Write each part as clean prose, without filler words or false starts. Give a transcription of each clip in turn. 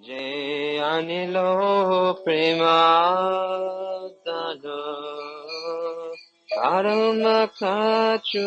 Jai Anilo Premadano Paramakacho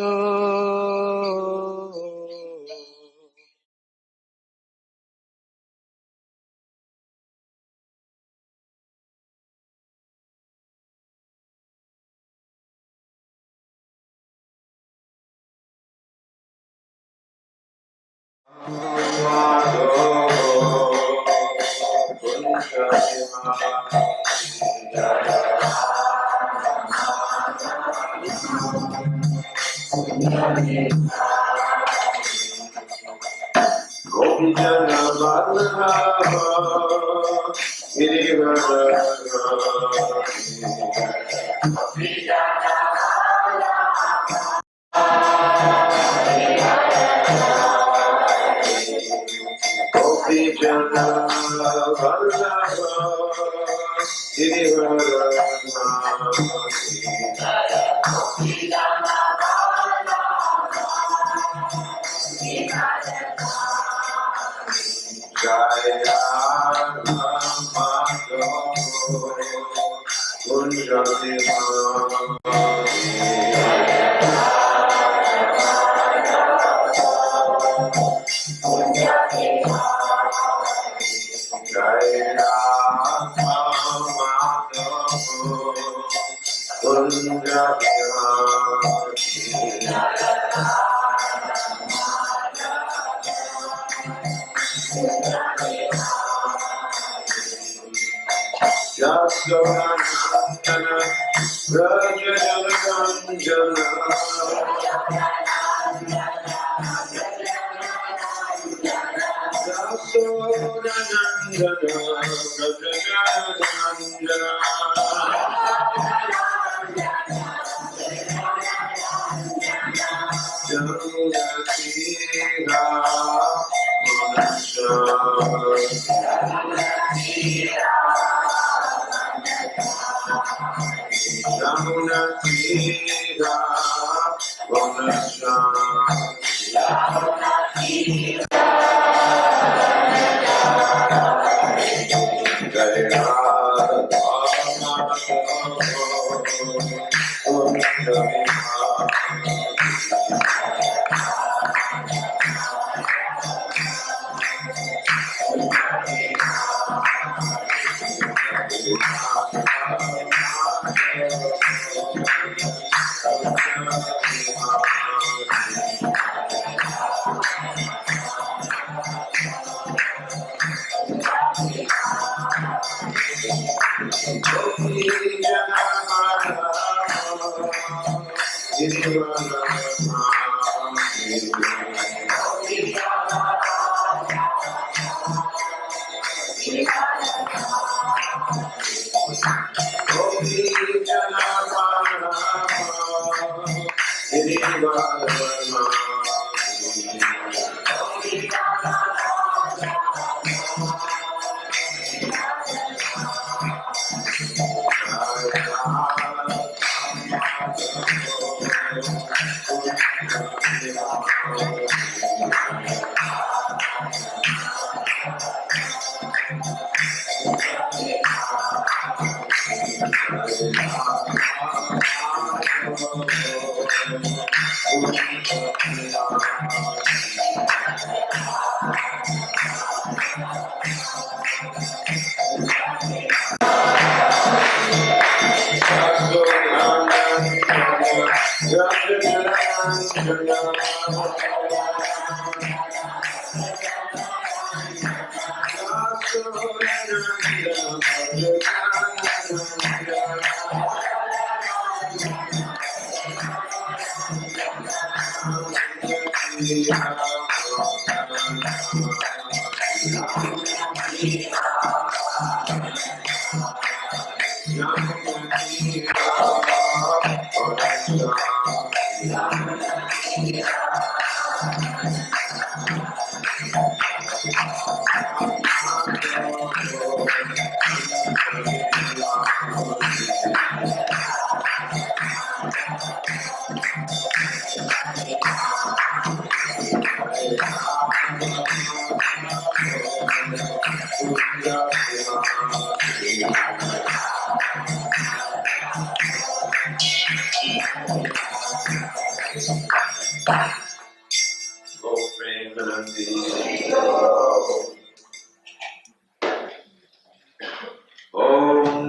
Om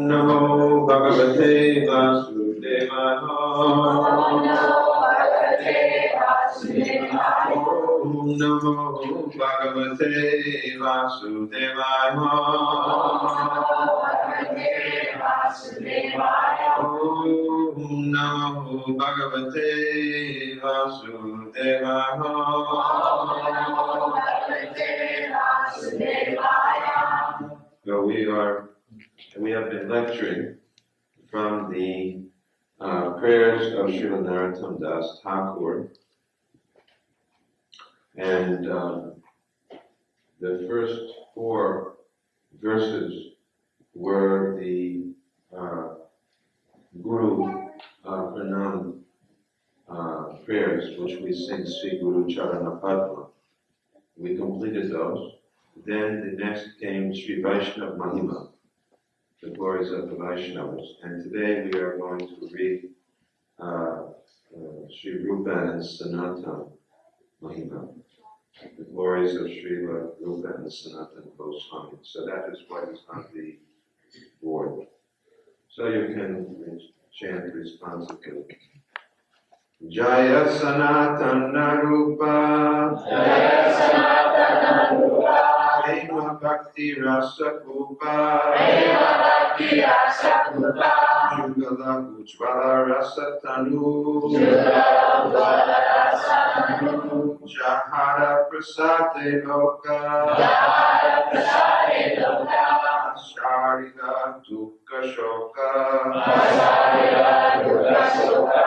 Namo Bhagavate Vasudevaya. Om Namo Bhagavate Vasudevaya. Om Namo Bhagavate Vasudevaya. So we have been lecturing from the prayers of Srila Narottama Thakur, and the first 4 verses were the Guru Pranam prayers, which we sing Sri Guru Charana Padma. We completed those. Then the next came Sri Vaishnava Mahima, the glories of the Vaishnavas. And today we are going to read Sri Rupa and Sanatana Mahima, the glories of Sri Rupa and Sanatana Goswami. So that is what is on the board. So you can chant responsibly. Jaya Sanatana Rupa, Jaya Sanatana Rupa, Prema Bhakti Rasa Kupa, Prema Bhakti Rasa Kupa, Jugala Ujvala Rasa Tanu, Jugala Ujvala Rasa Tanu, Jahara Prasade Loka, Jahara Prasade Loka, Asharila Dukha Shoka, Asharila Dukha Shoka,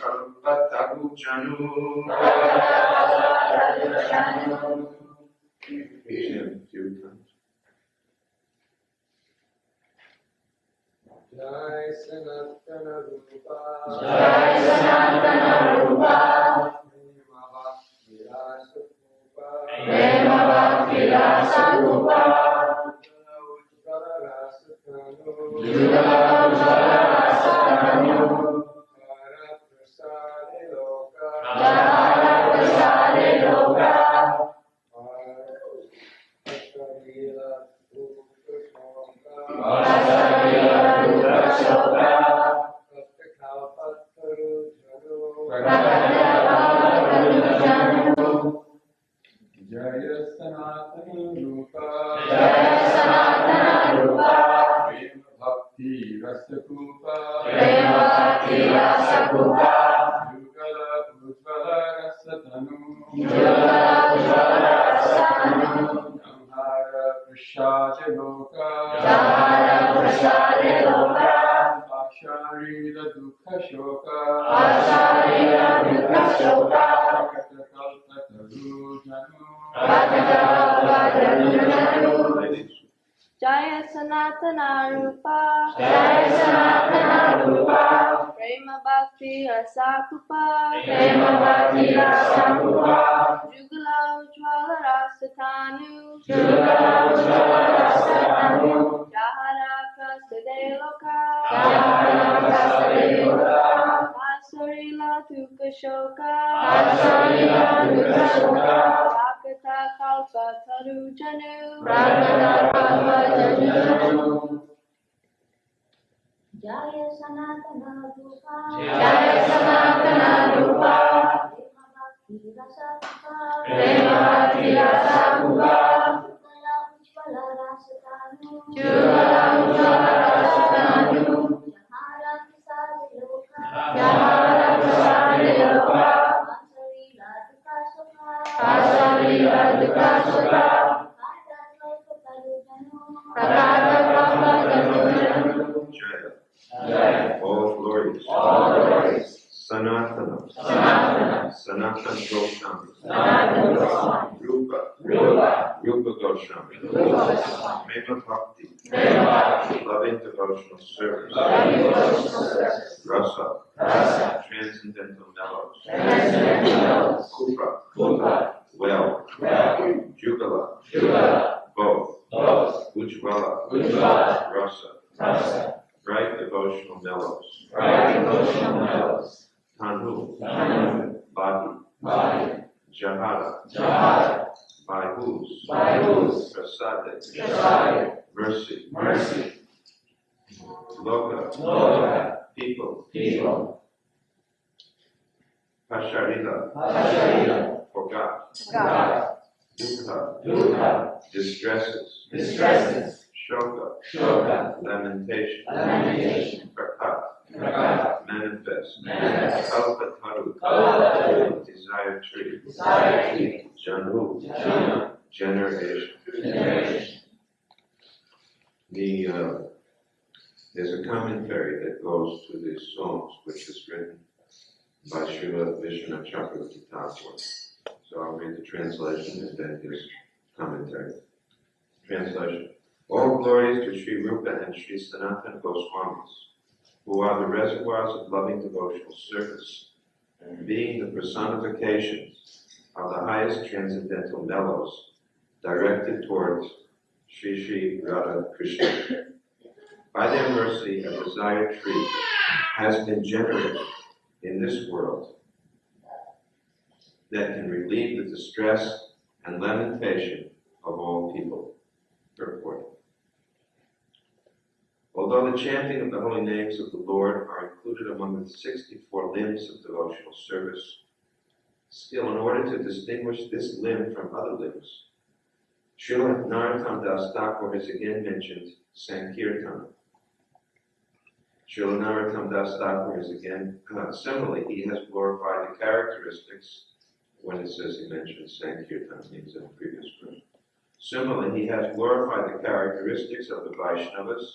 Kalpataru Janu. Jai Sanatana Rupa, Jai Sanatana Rupa, Prema Bhakti Rasa Rupa, Jugala Ujvala Rasa Tanu, Jahara Prasade Loka, Asarila Dukha Shoka, Jaya Sanatana Rupa, Jaya Sanatana Rupa, Prema Bhakti Rasa Kupa, Prema Bhakti Rasa Kupa, Jugala Ujvala Rasa Tanu, Jugala Ujvala Rasa Tanu, Jahara Prasade Loka, Jahara Prasade Loka, Asharila Dukha Shoka, Asarila Dukha Shoka, Kalpataru Janu, Bhakta Janu, Jaya Sanatana Rupa, Jaya Sanatana Rupa, Prema Bhakti Rasa Kupa, Prema Bhakti Rasa Kupa, Jugala Ujvala Rasa Tanu, Jugala Ujvala Rasa Tanu, Jahara Prasade Loka, Jahara Prasade Loka, Asarila Dukha Shoka, Asarila Dukha Shoka, Bhakta Kalpataru Janu, Bhakta Kalpataru Janu. Jaya Sanatana Rupa, Jaya Sanatana Rupa, Prema Bhakti Rasa Kupa, Prema Bhakti Rasa Kupa, Jugala Ujvala Rasa Tanu, Jugala Ujvala Rasa Tanu, Jahara Prasade Loka, Jahara Prasade Loka, Asarila Dukha Shoka, Prakata Kalpataru Janu, Jaya. All glories. Sanatana. Sanatana Goswami. Rupa Goswami. Mahima Bhakti. Loving devotional service. Rasa. Transcendental mellows. Kupa. Well. Jugala. Both. Ujvala. Rasa. Bright devotional mellows. Tanu. Body. Jahara, by whose prasada, mercy, Loka, people, Pasharila, for God, Dukkha, distresses, Shoka, lamentation, Prakat, manifest, Kalpataru, desired tree, Janu, generation. There's a commentary that goes to these songs, which is written by Srila Vishnu Chakravarti Thakur. So I'll read the translation and then his commentary. Translation. All glories to Sri Rupa and Sri Sanatana Goswamis, who are the reservoirs of loving devotional service, being the personifications of the highest transcendental mellows directed towards Sri Sri Radha Krishna. By their mercy, a desired tree has been generated in this world that can relieve the distress and lamentation of all people. Purport. Although the chanting of the holy names of the Lord are included among the 64 limbs of devotional service, still, in order to distinguish this limb from other limbs, Srila Narottama Thakur has again mentioned Sankirtan. Srila Narottama Thakur has again, similarly, he has glorified the characteristics. When it says he mentions Sankirtan, it means in the previous verse. Similarly, he has glorified the characteristics of the Vaishnavas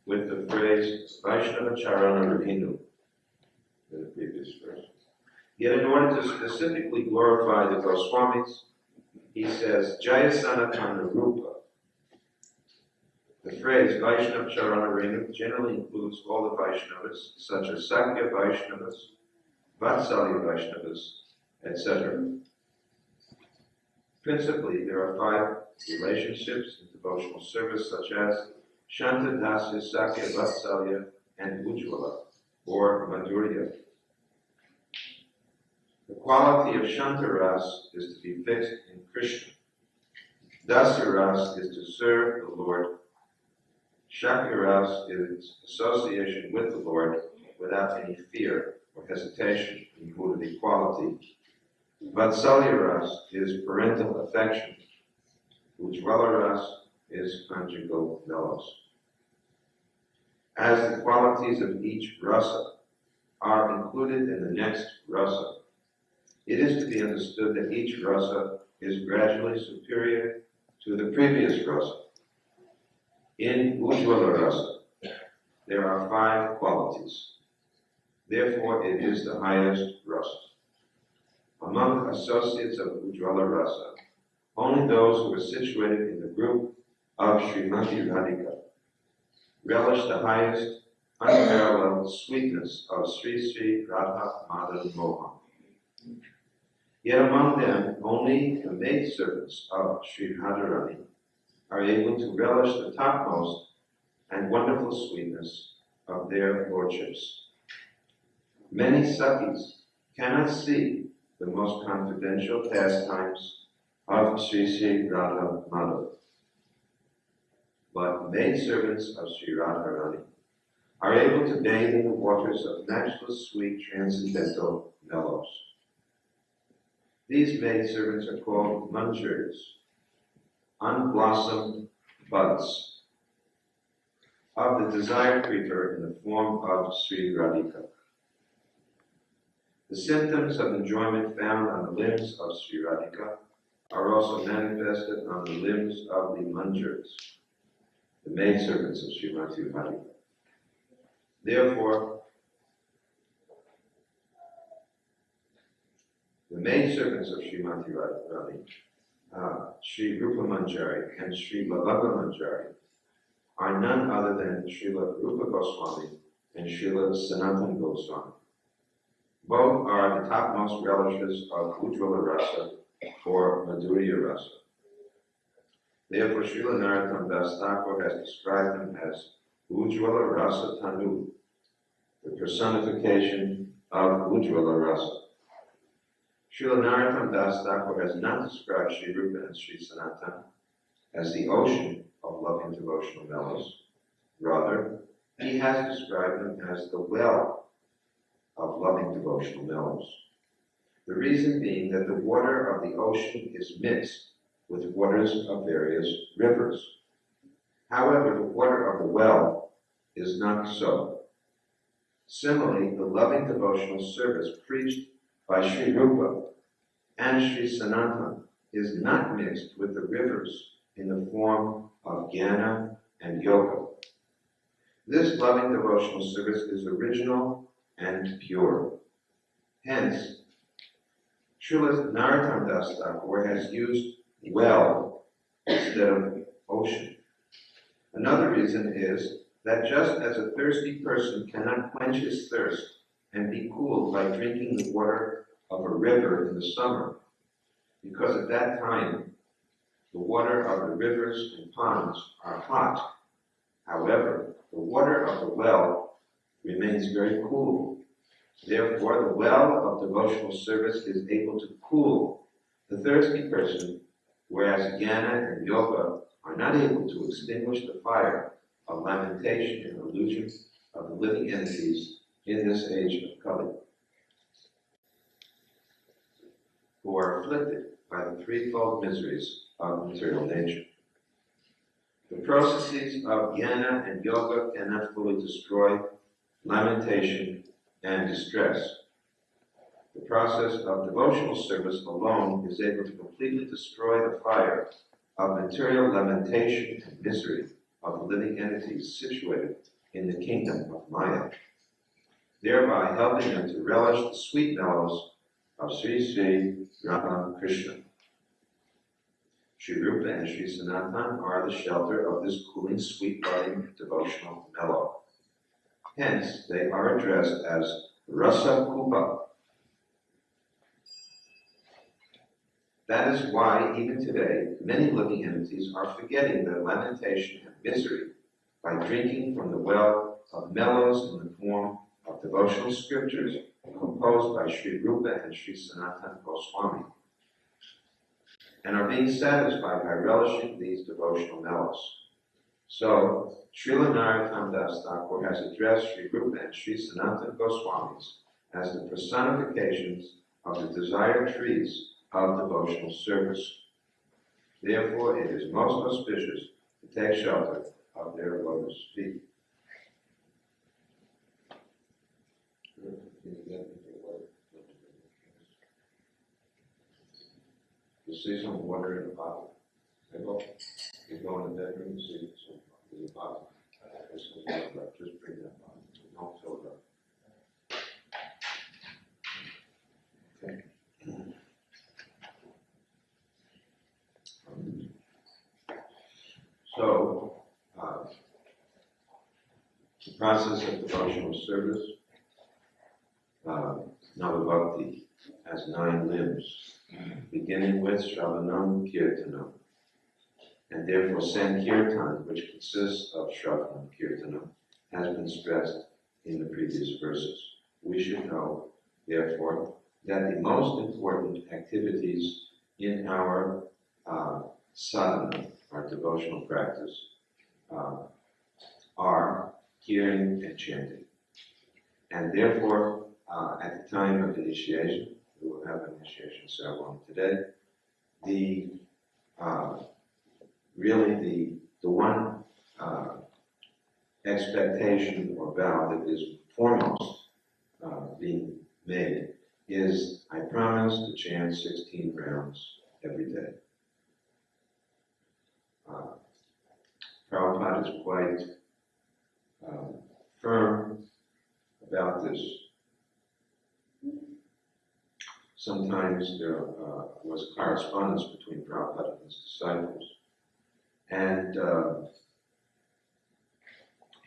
with the phrase Vaishnava Charana Rahinu in the previous verse. Yet in order to specifically glorify the Goswamis, he says Jaya Sanatana Rupa. The phrase Vaishnava Charana Rahinu generally includes all the Vaishnavas, such as Sakya Vaishnavas, Vatsalya Vaishnavas, etc. Principally, there are 5 relationships in devotional service, such as Shanta, Dasa, Sakya, Vatsalya, and Ujjvala, or Madhurya. The quality of Shanta Ras is to be fixed in Krishna. Dasa Ras is to serve the Lord. Sakya Ras is association with the Lord without any fear or hesitation in the mood of equality. Vatsalya Ras is parental affection. Ujjvala Ras is conjugal mellows. As the qualities of each rasa are included in the next rasa, it is to be understood that each rasa is gradually superior to the previous rasa. In Ujjvala Rasa, there are 5 qualities. Therefore, it is the highest rasa. Among associates of Ujjvala Rasa, only those who are situated in the group of Srimati Radhika relish the highest unparalleled sweetness of Sri Sri Radha Madhava Mohan. Yet among them, only the maidservants of Sri Radharani are able to relish the topmost and wonderful sweetness of their lordships. Many Sakis cannot see the most confidential pastimes of Sri Sri Radha Madhava. But maidservants of Sri Radharani are able to bathe in the waters of matchless sweet transcendental mellows. These maidservants are called manjars, unblossomed buds of the desired creature in the form of Sri Radhika. The symptoms of enjoyment found on the limbs of Sri Radhika are also manifested on the limbs of the manjars, the maidservants of Srimati Radhika. Therefore, the maidservants of Srimati Radhika, Sri Rupa Manjari and Sri Lalabha Manjari, are none other than Srila Rupa Goswami and Srila Sanatana Goswami. Both are the topmost relishers of Ujjvala Rasa or Madhurya Rasa. Therefore, Srila Narottama Thakur has described them as Ujjvala Rasa Tanu, the personification of Ujjvala Rasa. Srila Narottama Thakur has not described Sri Rupa and Sri Sanatana as the ocean of loving devotional mellows. Rather, he has described them as the well of loving devotional mellows. The reason being that the water of the ocean is mixed with waters of various rivers. However, the water of the well is not so. Similarly, the loving devotional service preached by Sri Rupa and Sri Sanatana is not mixed with the rivers in the form of jnana and yoga. This loving devotional service is original and pure. Hence, Srila Narottama Thakur has used well instead of ocean. Another reason is that just as a thirsty person cannot quench his thirst and be cooled by drinking the water of a river in the summer, because at that time the water of the rivers and ponds are hot. However, the water of the well remains very cool. Therefore, the well of devotional service is able to cool the thirsty person, whereas jnana and yoga are not able to extinguish the fire of lamentation and illusion of the living entities in this age of Kali, who are afflicted by the threefold miseries of material nature. The processes of jnana and yoga cannot fully destroy lamentation and distress. The process of devotional service alone is able to completely destroy the fire of material lamentation and misery of the living entities situated in the kingdom of Maya, thereby helping them to relish the sweet mellows of Sri Sri Rama Krishna. Sri Rupa and Sri Sanatana are the shelter of this cooling, sweet-loving devotional mellow. Hence, they are addressed as Rasa Kupa. That is why, even today, many living entities are forgetting their lamentation and misery by drinking from the well of mellows in the form of devotional scriptures composed by Sri Rupa and Sri Sanatana Goswami, and are being satisfied by relishing these devotional mellows. So, Srila Narottama Thakur has addressed Sri Rupa and Sri Sanatana Goswamis as the personifications of the desired trees of devotional service. Therefore, it is most auspicious to take shelter of their lotus feet. You see some water in the bottle. You go in the bedroom and see some in the bottle. Just bring that bottle. Don't fill it up. Okay. So, the process of devotional service, Bhakti, has 9 limbs, beginning with Shravanam Kirtanam. And therefore, Sankirtan, which consists of Shravanam Kirtanam, has been stressed in the previous verses. We should know, therefore, that the most important activities in our sadhana, our devotional practice, are hearing and chanting. And therefore, at the time of initiation, we will have an initiation ceremony today, the one expectation or vow that is foremost being made is, I promise to chant 16 rounds every day. Prabhupada is quite firm about this. Sometimes there was correspondence between Prabhupada and his disciples, and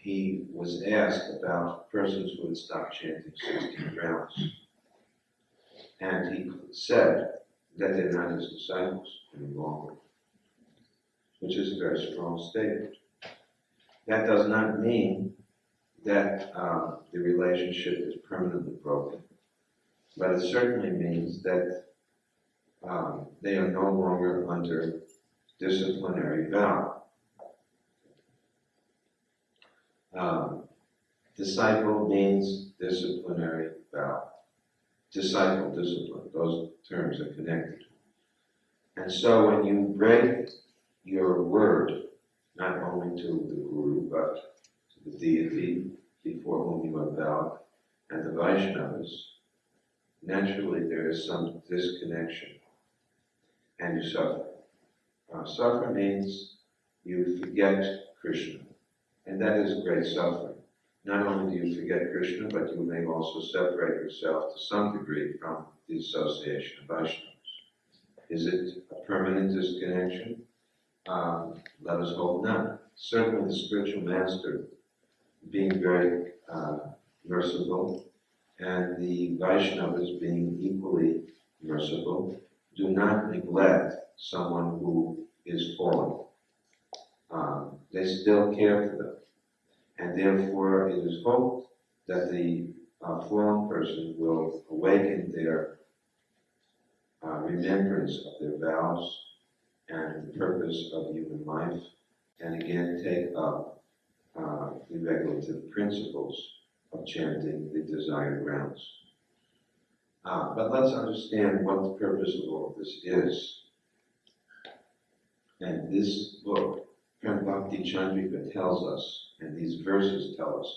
he was asked about persons who had stopped chanting 16 rounds. And he said that they're not his disciples any longer, which is a very strong statement. That does not mean that the relationship is permanently broken, but it certainly means that they are no longer under disciplinary vow. Disciple means disciplinary vow. Disciple, discipline, those terms are connected. And so when you break your word, not only to the Guru, but to the deity before whom you have vowed, and the Vaishnavas, naturally there is some disconnection, and you suffer. Suffer means you forget Krishna, and that is great suffering. Not only do you forget Krishna, but you may also separate yourself to some degree from the association of Vaishnavas. Is it a permanent disconnection? Let us hope not. Certainly the spiritual master, being very merciful, and the Vaishnavas being equally merciful, do not neglect someone who is fallen. They still care for them. And therefore it is hoped that the fallen person will awaken their remembrance of their vows and the purpose of human life, and again take up the regulative principles of chanting the desired rounds. But let's understand what the purpose of all of this is. And this book, Bhakti Chandrika, tells us, and these verses tell us,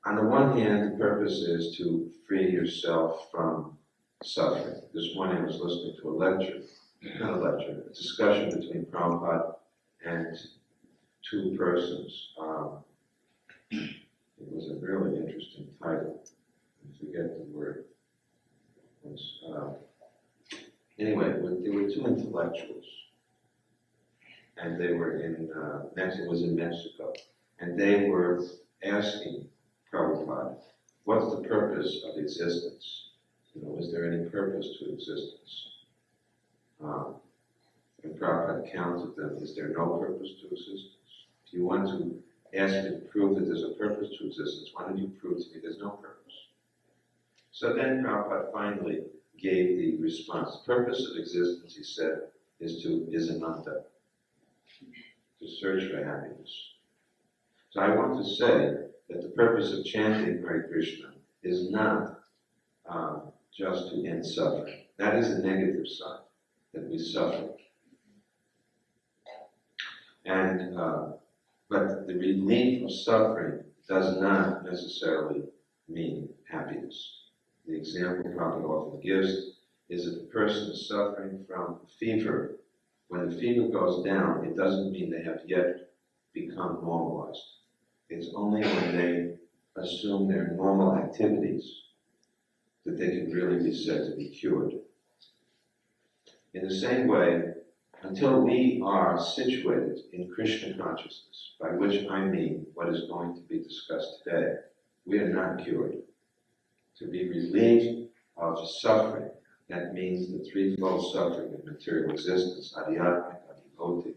on the one hand, the purpose is to free yourself from suffering. This morning I was listening to a discussion between Prabhupada and two persons. It was a really interesting title. I forget the word. Anyway, there were two intellectuals, and they were in Mexico, and they were asking Prabhupada, what's the purpose of existence? Is there any purpose to existence? And Prabhupada counted them, is there no purpose to existence? If you want to ask me to prove that there's a purpose to existence, why don't you prove to me there's no purpose? So then Prabhupada finally gave the response. The purpose of existence, he said, is ananta, to search for happiness. So I want to say that the purpose of chanting Hare Krishna is not just to end suffering. That is a negative side, that we suffer. And but the relief of suffering does not necessarily mean happiness. The example Prabhupada often gives is that the person is suffering from fever. When the fever goes down, it doesn't mean they have yet become normalized. It's only when they assume their normal activities that they can really be said to be cured. In the same way, until we are situated in Krishna consciousness, by which I mean what is going to be discussed today, we are not cured. To be relieved of suffering, that means the threefold suffering of material existence, adhyatmic, adhibhautic,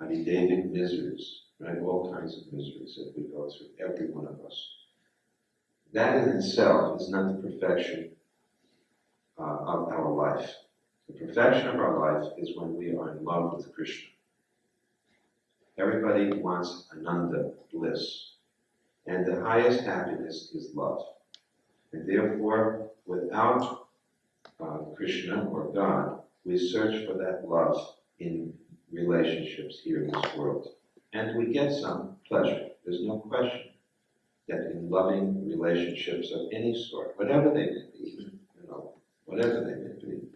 adidevic miseries, right? All kinds of miseries that we go through, every one of us. That in itself is not the perfection of our life. The perfection of our life is when we are in love with Krishna. Everybody wants ananda, bliss. And the highest happiness is love. And therefore, without Krishna or God, we search for that love in relationships here in this world. And we get some pleasure. There's no question that in loving relationships of any sort, whatever they may be, whatever they may be,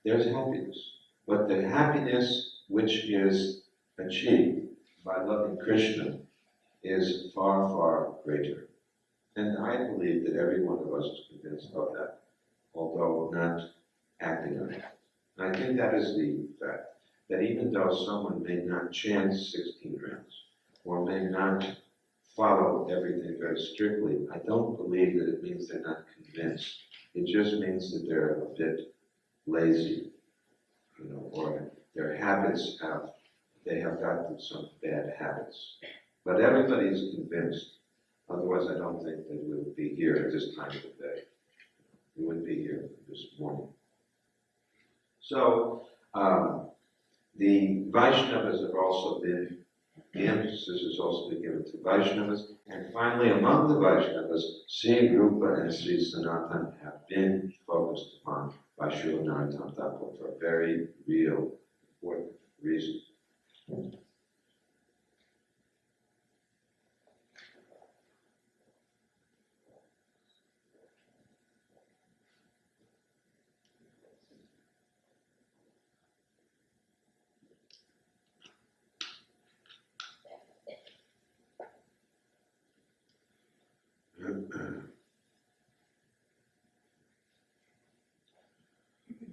there's happiness. But the happiness which is achieved by loving Krishna is far, far greater. And I believe that every one of us is convinced of that, although not acting on it. And I think that is the fact, that even though someone may not chant 16 rounds, or may not follow everything very strictly, I don't believe that it means they're not convinced. It just means that they're a bit lazy, or their habits they have gotten some bad habits. But everybody is convinced. Otherwise, I don't think that we would be here at this time of the day. We wouldn't be here this morning. So the Vaishnavas have also been, the emphasis has also been given to Vaishnavas, and finally among the Vaishnavas, Sri Rupa and Sri Sanatana have been focused upon by Srila Narottama Thakur for a very real, important reason.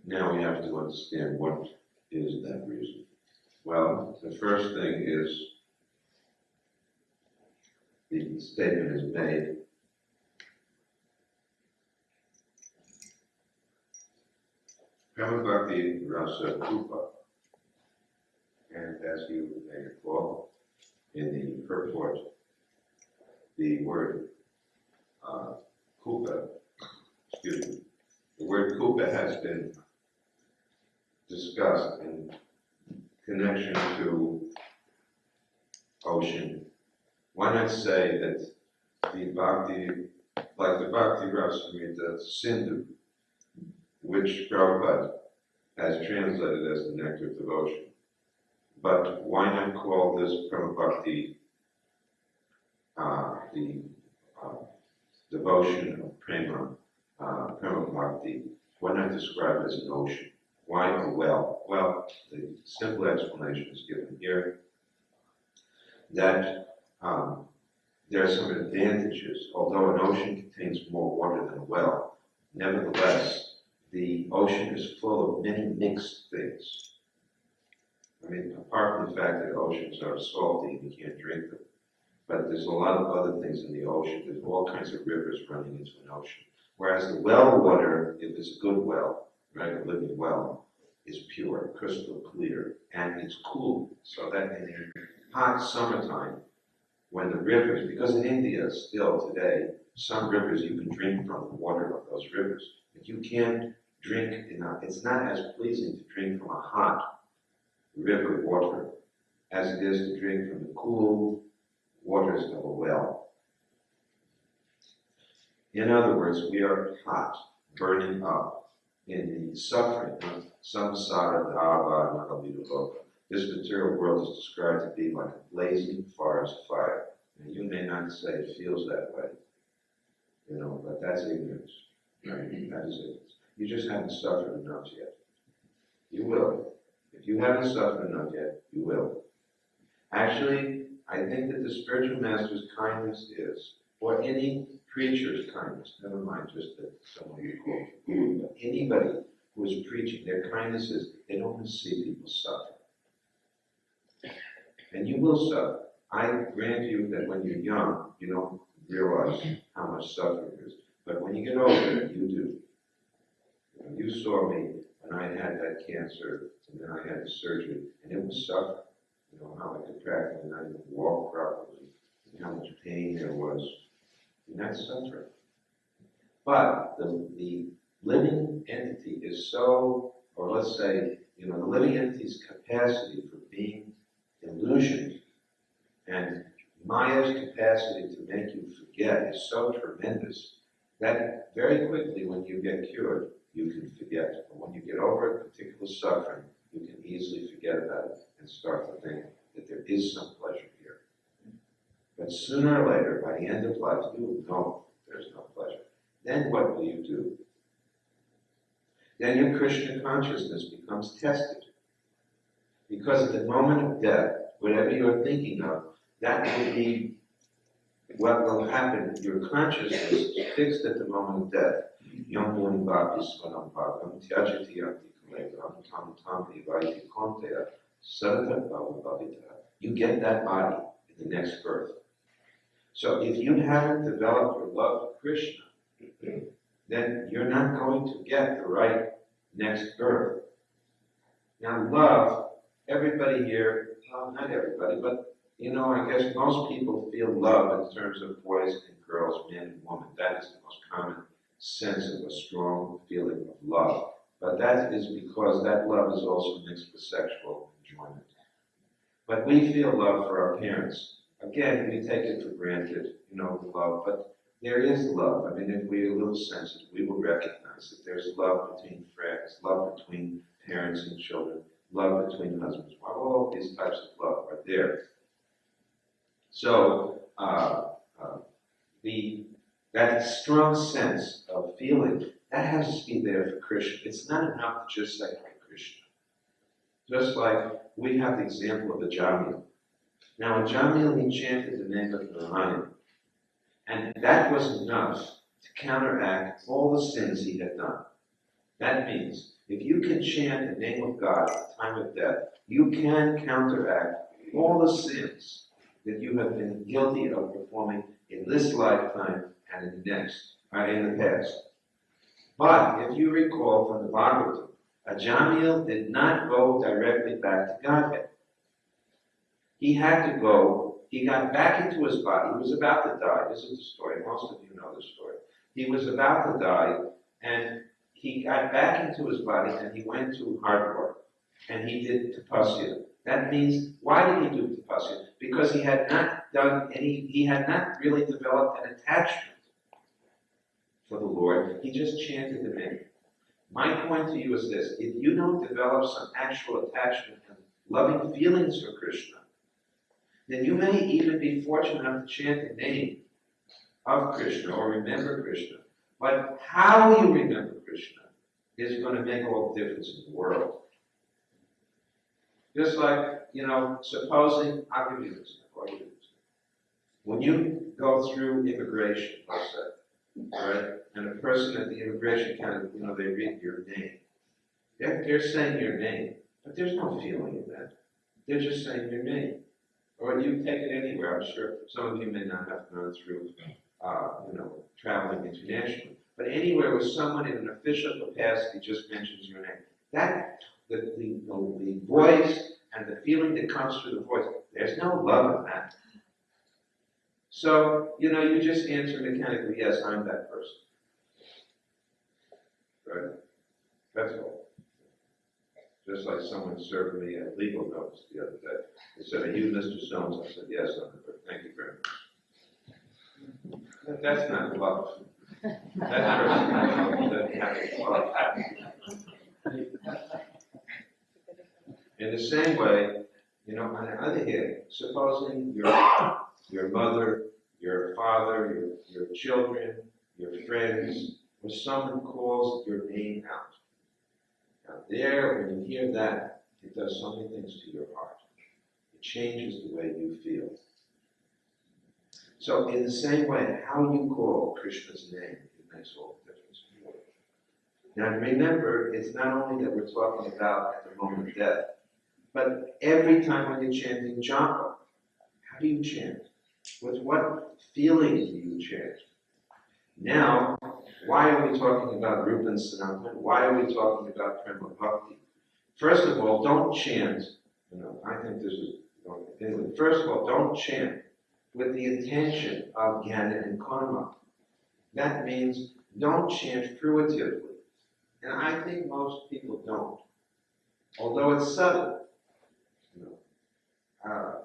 Now we have to understand what is that reason. Well, the first thing is the statement is made Prema Bhakti Rasa Rupa. And as you may recall, in the purport, the word Kupa, the word Kupa has been discussed in connection to ocean. Why not say that the Bhakti, like the Bhakti Rasamrita Sindhu, which Prabhupada has translated as the nectar of devotion. But why not call this Prema Bhakti the devotion of Prema, Prema Bhakti? Why not describe it as an ocean? Why a well? Well, the simple explanation is given here that there are some advantages. Although an ocean contains more water than a well, nevertheless, the ocean is full of many mixed things. I mean, apart from the fact that oceans are salty and you can't drink them, but there's a lot of other things in the ocean. There's all kinds of rivers running into an ocean. Whereas the well water, if it's a good well, right, a living well, is pure, crystal clear, and it's cool. So that in the hot summertime, when the rivers, because in India still today, some rivers you can drink from the water of those rivers, but you can't drink it's not as pleasing to drink from a hot river water as it is to drink from the cool waters of a well. In other words, we are hot, burning up in the suffering of samsara dhava nakavidaloka. This material world is described to be like a blazing forest fire. And you may not say it feels that way, but that's ignorance, right? That is ignorance. You just haven't suffered enough yet. You will. If you haven't suffered enough yet, you will. Actually, I think that the spiritual master's kindness is, or any preacher's kindness, never mind just that someone you call guru, but anybody who is preaching, their kindness is they don't want to see people suffer. And you will suffer. I grant you that when you're young, you don't realize how much suffering there is. But when you get older, you do. You saw me when I had that cancer, and then I had the surgery, and it was suffering. How I could practically not even walk properly, and how much pain there was. And that's suffering. But the living entity is so, or let's say, the living entity's capacity for being illusioned and Maya's capacity to make you forget is so tremendous that very quickly when you get cured, you can forget. But when you get over a particular suffering, you can easily forget about it and start to think that there is some pleasure here. But sooner or later, by the end of life, you will know there's no pleasure. Then what will you do? Then your Krishna consciousness becomes tested. Because at the moment of death, whatever you're thinking of, that will be what will happen. Your consciousness is fixed at the moment of death. Yom Muni Bhapi Svanam Bhagam Tyajati Yanti Kulegram Tam Tam Ivaiti Kontea Sadata Bhava Bhavita. You get that body in the next birth. So if you haven't developed your love for Krishna, then you're not going to get the right next birth. Now love, everybody here, not everybody, but I guess most people feel love in terms of boys and girls, men and women. That is the most common sense of a strong feeling of love. But that is because that love is also mixed with sexual enjoyment. But we feel love for our parents. Again, we take it for granted, the love, but there is love. I mean, if we're a little sensitive, we will recognize that there's love between friends, love between parents and children, love between husbands. All of these types of love are there. So, that strong sense of feeling, that has to be there for Krishna. It's not enough to just say Hare Krishna. Just like we have the example of a Jamil. Now, a Jamil, he chanted the name of Narayana. And that was enough to counteract all the sins he had done. That means, if you can chant the name of God at the time of death, you can counteract all the sins that you have been guilty of performing in this lifetime and in the next, in the past. But if you recall from the Bhagavatam, Ajamil did not go directly back to Godhead. He had to go, he got back into his body. He was about to die. This is the story. Most of you know the story. He was about to die, and he got back into his body, and he went to hard work. And he did tapasya. That means, why did he do tapasya? Because he had not really developed an attachment for the Lord. He just chanted the name. My point to you is this: if you don't develop some actual attachment and loving feelings for Krishna, then you may even be fortunate enough to chant the name of Krishna or remember Krishna. But how you remember Krishna is going to make all the difference in the world. Just like, supposing, I'll give you this. When you go through immigration, let's say, right, and a person at the immigration counter, they read your name. They're saying your name, but there's no feeling in that. They're just saying your name. Or you take it anywhere. I'm sure some of you may not have gone through, traveling internationally. But anywhere where someone in an official capacity just mentions your name, that the voice and the feeling that comes through the voice, there's no love in that. So, you just answer mechanically, yes, I'm that person. Right? That's all. Just like someone served me a legal notice the other day. They said, "Are you Mr. Jones?" I said, "Yes, I'm the person. Thank you very much." That's not love. That person doesn't have love. In the same way, on the other hand, supposing your mother, your father, your children, your friends, or someone calls your name out. Now there, when you hear that, it does so many things to your heart. It changes the way you feel. So in the same way, how you call Krishna's name, it makes all the difference in the world. Now remember, it's not only that we're talking about at the moment of death, but every time when you're chanting japa, how do you chant? With what feelings do you chant? Now, why are we talking about Rupa and Sanatana? Why are we talking about Prema Bhakti? First of all, don't chant, I think this is, first of all, don't chant with the intention of jnana and karma. That means don't chant fruitively. And I think most people don't. Although it's subtle.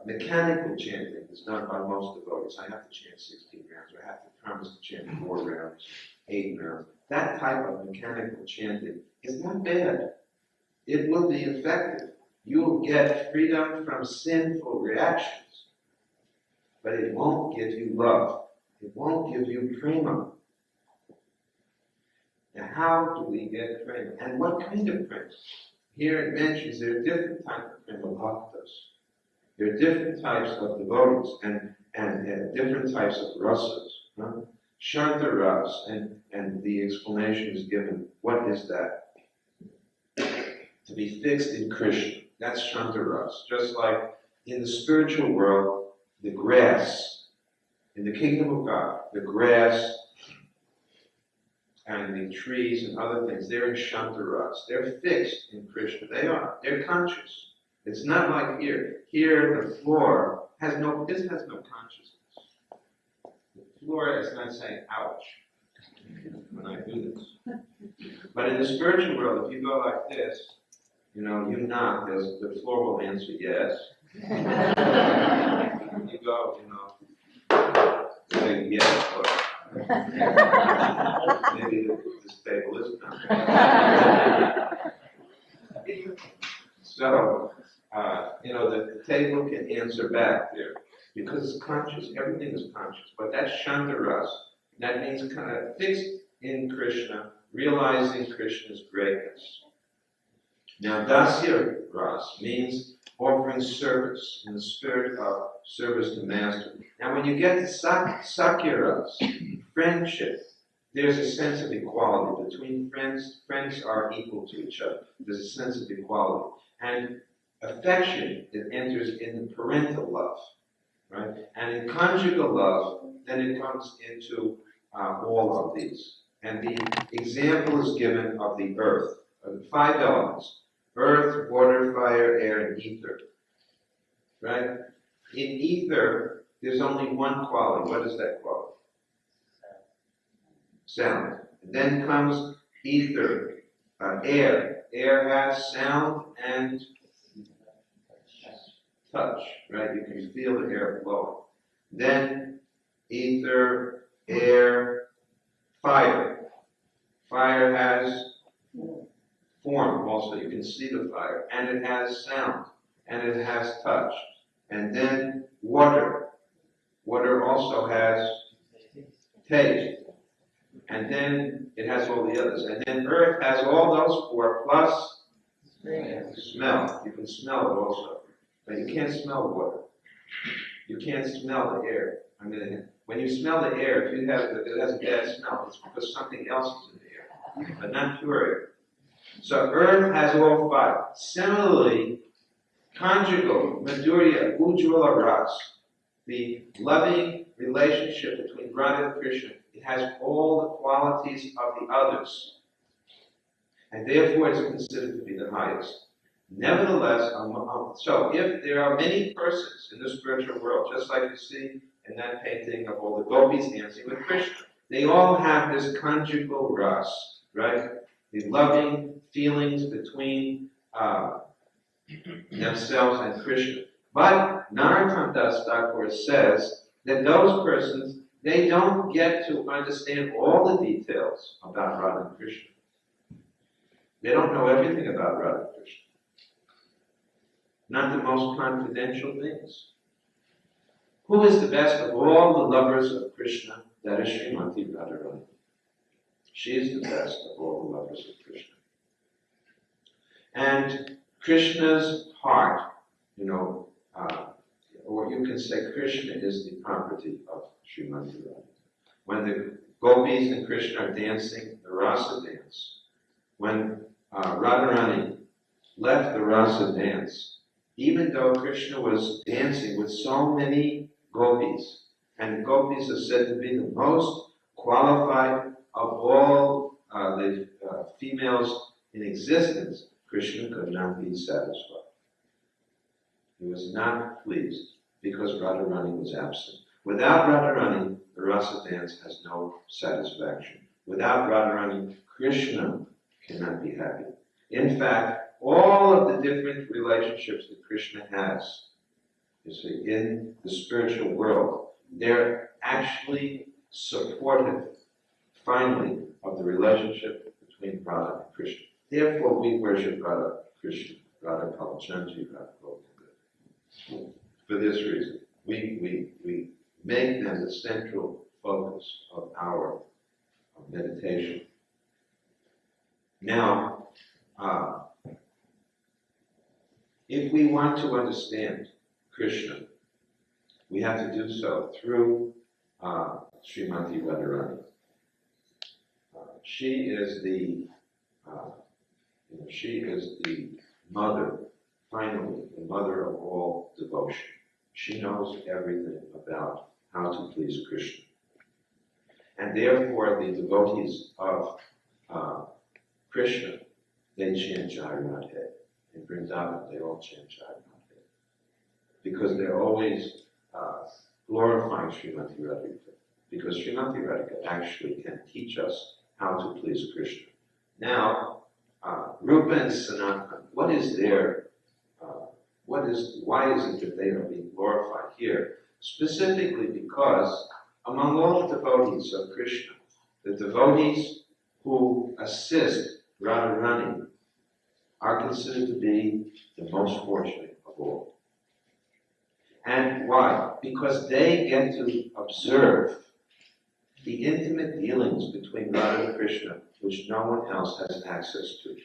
Mechanical chanting is done by most devotees. I have to chant 16 rounds, or I have to promise to chant 4 rounds, 8 rounds. That type of mechanical chanting is not bad. It will be effective. You will get freedom from sinful reactions. But it won't give you love. It won't give you prema. Now, how do we get prema? And what kind of prema? Here it mentions there are different types of prema bhaktas. There are different types of devotees and different types of rasas. Shanta ras, and the explanation is given. What is that? To be fixed in Krishna. That's Shanta ras. Just like in the spiritual world, the grass, in the kingdom of God, the grass and the trees and other things, they're in Shanta ras. They're fixed in Krishna. They are. They're conscious. It's not like here. Here, the floor has no consciousness. The floor is not saying, ouch. when I do this. But in the spiritual world, if you go like this, you knock, the floor will answer yes. You go, say yes, or maybe this table is coming. So, the table can answer back there because it's conscious. Everything is conscious. But that's Shantaras. That means kind of fixed in Krishna, realizing Krishna's greatness. Now, Dasya Ras means offering service in the spirit of service to Master. Now, when you get to Sakya Ras, friendship, there's a sense of equality between friends. Friends are equal to each other. There's a sense of equality. And affection, it enters in the parental love, right? And in conjugal love, then it comes into all of these. And the example is given of the earth, of the 5 elements: earth, water, fire, air, and ether. Right? In ether, there's only one quality. What is that quality? Sound. And then comes ether, air. Air has sound and touch, right? You can feel the air flowing. Then ether, air, fire. Fire has form also. You can see the fire. And it has sound. And it has touch. And then water. Water also has taste. And then it has all the others. And then earth has all those 4 plus smell. You can smell it also. But you can't smell water. You can't smell the air. When you smell the air, if it has a bad smell, it's because something else is in the air, but not pure air. So earth has all 5. Similarly, conjugal, Madhurya, Ujjvala Ras, the loving relationship between Radha and Krishna, it has all the qualities of the others. And therefore it's considered to be the highest. Nevertheless, so if there are many persons in the spiritual world, just like you see in that painting of all the gopis dancing with Krishna, they all have this conjugal ras, right? The loving feelings between themselves and Krishna. But Narottama Thakur says that those persons, they don't get to understand all the details about Radha and Krishna. They don't know everything about Radha and Krishna. Not the most confidential things. Who is the best of all the lovers of Krishna? That is Srimati Radharani. She is the best of all the lovers of Krishna. And Krishna's heart, or you can say Krishna is the property of Srimati Radharani. When the gopis and Krishna are dancing the rasa dance, when Radharani left the rasa dance, even though Krishna was dancing with so many gopis, and the gopis are said to be the most qualified of all the females in existence, Krishna could not be satisfied. He was not pleased because Radharani was absent. Without Radharani, the rasa dance has no satisfaction. Without Radharani, Krishna cannot be happy. In fact, all of the different relationships that Krishna has, you see, in the spiritual world, they're actually supportive, finally, of the relationship between Radha and Krishna. Therefore, we worship Radha Krishna, Radha Kalachandji, Radha Govinda. For this reason, we make them the central focus of our meditation. Now, if we want to understand Krishna, we have to do so through Srimati Radharani. She is the mother, finally, the mother of all devotion. She knows everything about how to please Krishna. And therefore, the devotees of Krishna, they chant Jai Radhe. In Vrindavan, they all chant Jai Radhe. Because they're always glorifying Srimati Radharani. because Srimati Radhika actually can teach us how to please Krishna. Now, Rupa and Sanatana, why is it that they are being glorified here? Specifically because among all the devotees of Krishna, the devotees who assist Radharani are considered to be the most fortunate of all. And why? Because they get to observe the intimate dealings between Radha and Krishna, which no one else has access to.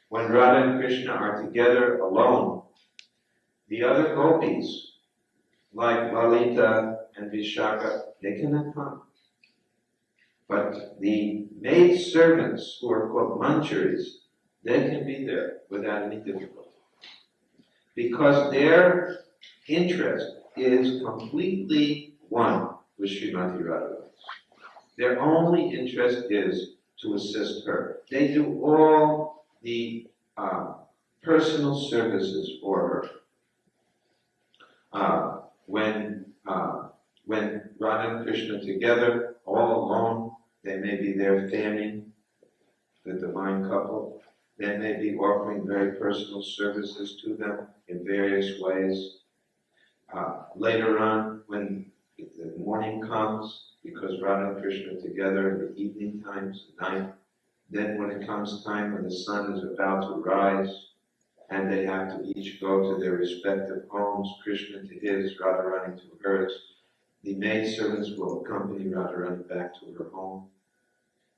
When Radha and Krishna are together alone, the other gopis, like Lalita and Vishaka, they cannot come. But the maid servants, who are called manjaris, they can be there without any difficulty. Because their interest is completely one with Srimati Radharani. Their only interest is to assist her. They do all the personal services for her. When Radha and Krishna together, all alone, they may be there fanning the divine couple. They may be offering very personal services to them in various ways. Later on, when the morning comes, because Radha and Krishna are together in the evening times, night, then when it comes time when the sun is about to rise, and they have to each go to their respective homes, Krishna to his, Radharani to hers, the maidservants will accompany Radharani back to her home.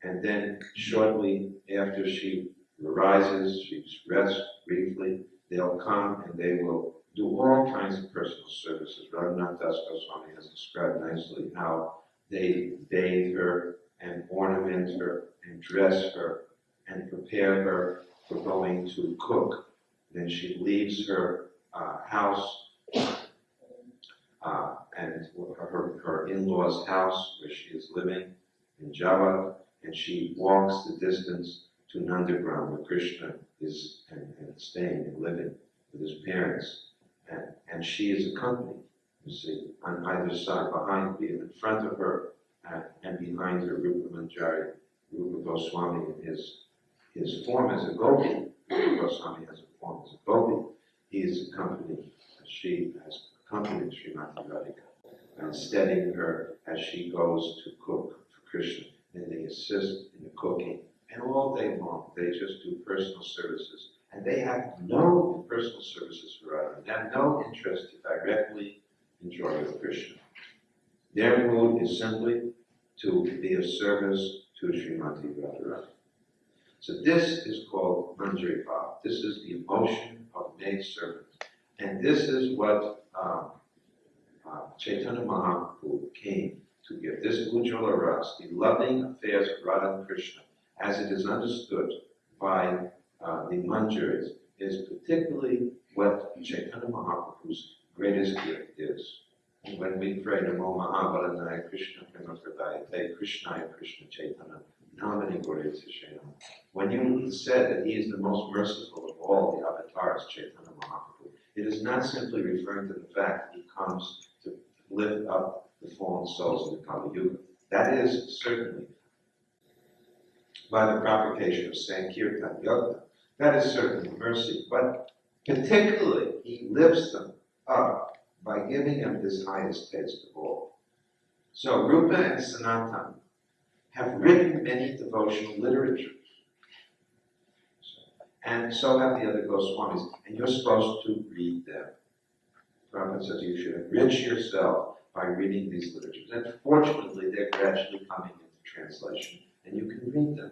And then shortly after she rises, she rests briefly, they'll come and they will do all kinds of personal services. Raghunath Das Goswami has described nicely how they bathe her and ornament her and dress her and prepare her for going to cook. Then she leaves her house and her in-laws' house where she is living in Java, and she walks the distance to Nandagram where Krishna is and staying and living with his parents. And she is accompanied, you see, on either side, behind, in front of her, and behind her, Rupa Manjari, Rupa Goswami in his form as a gopi. Rupa Goswami has a form as a gopi. He is accompanied, she has accompanied Srimati Radhika and steadying her as she goes to cook for Krishna. And they assist in the cooking. And all day long, they just do personal services. And they have no personal services for Radha. They have no interest to directly enjoy with Krishna. Their mood is simply to be of service to Srimati Radharani. So this is called Manjari Bhav. This is the emotion of maidservant. And this is what Chaitanya Mahaprabhu came to give. This Ujjvala Ras, the loving affairs of Radha and Krishna, as it is understood by the Manjaris, is particularly what Chaitanya Mahaprabhu's greatest gift is. And when we pray Namo Mahabharanaya Krishna Prema Pradayate Krishnaya Krishna Chaitanya Namani Gorete Shenam, when you said that he is the most merciful of all the avatars, Chaitanya Mahaprabhu, it is not simply referring to the fact that he comes to lift up the fallen souls in the Kali Yuga. That is certainly by the propagation of Sankirtan Yoga. That is certainly mercy, but particularly he lifts them up by giving them this highest taste of all. So Rupa and Sanatana have written many devotional literatures. And so have the other Goswamis, and you're supposed to read them. Prabhupada says you should enrich yourself by reading these literatures. And fortunately, they're gradually coming into translation, and you can read them.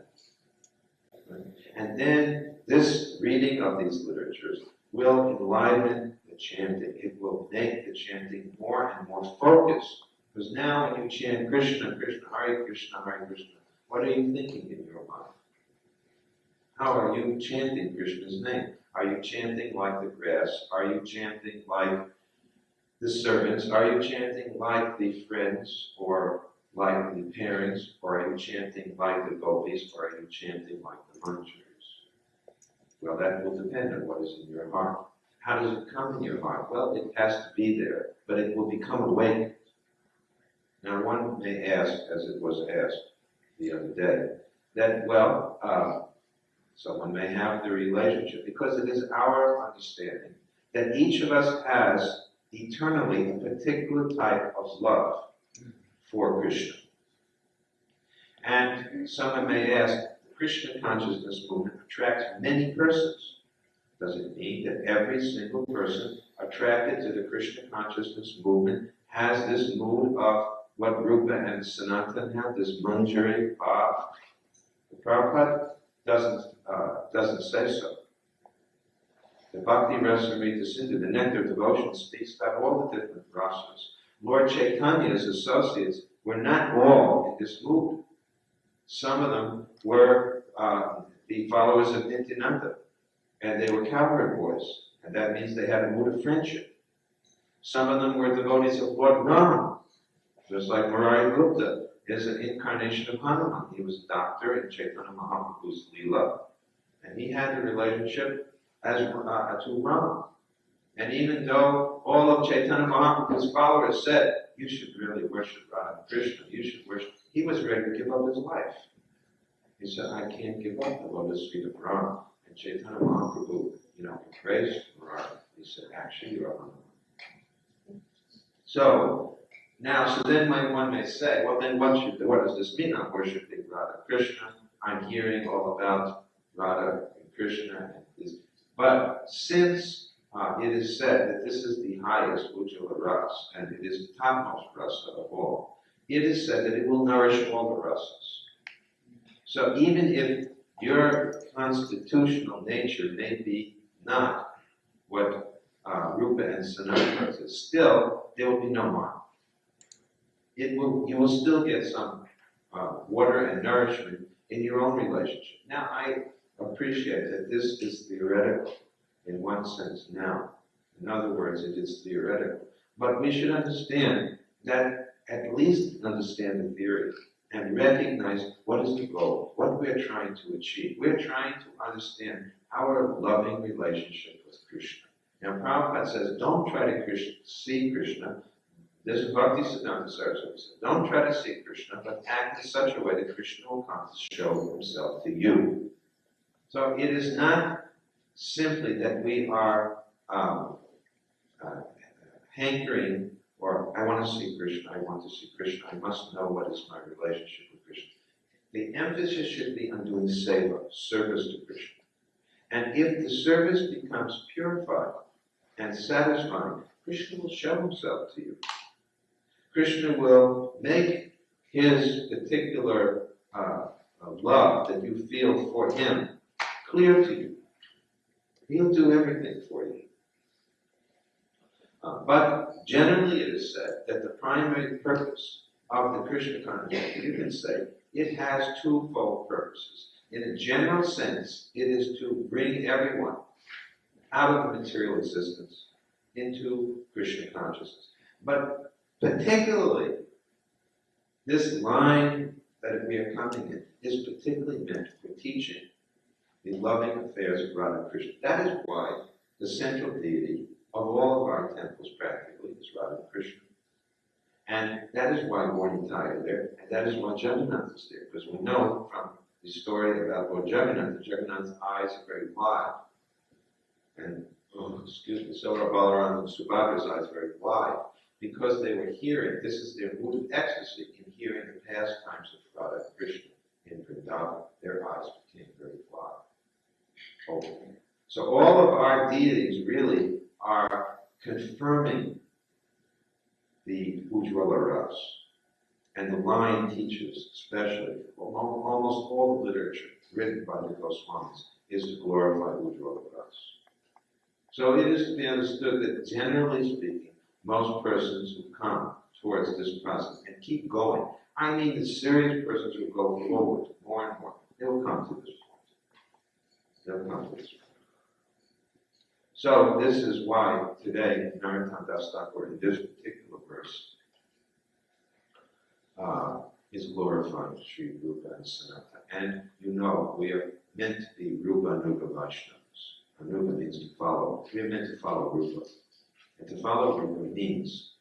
Right? And then this reading of these literatures will enliven the chanting. It will make the chanting more and more focused. Because now when you chant Krishna, Krishna, Hare Krishna, Hare Krishna, what are you thinking in your mind? How are you chanting Krishna's name? Are you chanting like the grass? Are you chanting like the servants? Are you chanting like the friends or like the parents? Or are you chanting like the gopis? Or are you chanting like the manjaris? Well, that will depend on what is in your heart. How does it come in your heart? Well, it has to be there, but it will become awakened. Now, one may ask, as it was asked the other day, that, someone may have the relationship, because it is our understanding that each of us has eternally a particular type of love for Krishna. And someone may ask, the Krishna Consciousness movement attracts many persons. Does it mean that every single person attracted to the Krishna Consciousness movement has this mood of what Rupa and Sanatana have, this manjari bhav? The Prabhupada doesn't say so. The Bhakti Rasamrita Sindhu, the Nectar of Devotion, speaks about all the different rasas. Lord Chaitanya's associates were not all in this mood. Some of them were the followers of Nityananda, and they were cowherd boys, and that means they had a mood of friendship. Some of them were devotees of Lord Rama, just like Murari Gupta is an incarnation of Hanuman. He was a doctor in Chaitanya Mahaprabhu's Leela, and he had a relationship as to Rama. And even though all of Chaitanya Mahaprabhu's followers said, you should really worship Radha Krishna, you should worship, he was ready to give up his life. He said, I can't give up the lotus feet of Rama. And Chaitanya Mahaprabhu, praised Rama. He said, actually, you're a Hanuman. So then one may say, well, then what does this mean? I'm worshiping Radha Krishna. I'm hearing all about Radha and Krishna. But since it is said that this is the highest Ujjvala Ras, and it is the topmost rasa of all, it is said that it will nourish all the rasas. So even if your constitutional nature may be not what Rupa and Sanatana is, still there will be no harm. You will still get some water and nourishment in your own relationship. Now, I appreciate that this is theoretical in one sense now. In other words, it is theoretical. But we should understand that, at least understand the theory and recognize what is the goal, what we're trying to achieve. We're trying to understand our loving relationship with Krishna. Now, Prabhupada says, don't try to see Krishna. This is Bhaktivedanta Swami said, don't try to see Krishna, but act in such a way that Krishna will come to show himself to you. So it is not simply that we are hankering, or I want to see Krishna, I want to see Krishna, I must know what is my relationship with Krishna. The emphasis should be on doing seva, service to Krishna. And if the service becomes purified and satisfying, Krishna will show himself to you. Krishna will make his particular love that you feel for him clear to you. He'll do everything for you. But generally it is said that the primary purpose of the Krishna consciousness, you can say, it has twofold purposes. In a general sense, it is to bring everyone out of the material existence into Krishna consciousness. But particularly, this line that we are coming in is particularly meant for teaching the loving affairs of Radha Krishna. That is why the central deity of all of our temples practically is Radha Krishna. And that is why Gornitai is there, and that is why Jagannath is there, because we know from the story about Lord Jagannath, that Jagannath's eyes are very wide. And, so are Balaram and Subhadra's eyes very wide, because they were hearing, this is their mood of ecstasy in hearing the pastimes of Radha Krishna in Vrindavan. Their eyes became very wide. Open. So all of our deities really are confirming the Ujjvala Ras. And the line teaches, especially, almost all the literature written by the Goswamis is to glorify Ujjvala Ras. So it is to be understood that, generally speaking, most persons who come towards this process and keep going, I mean the serious persons who go forward more and more, they will come to this point. They'll come to this point. So this is why today, Narottama Thakur, in this particular verse, is glorifying Sri Rupa and Sanatana. And we are meant to be Rupa Anuga Vaishnavas. Anuga means to follow. We are meant to follow Rupa. And to follow Rupa means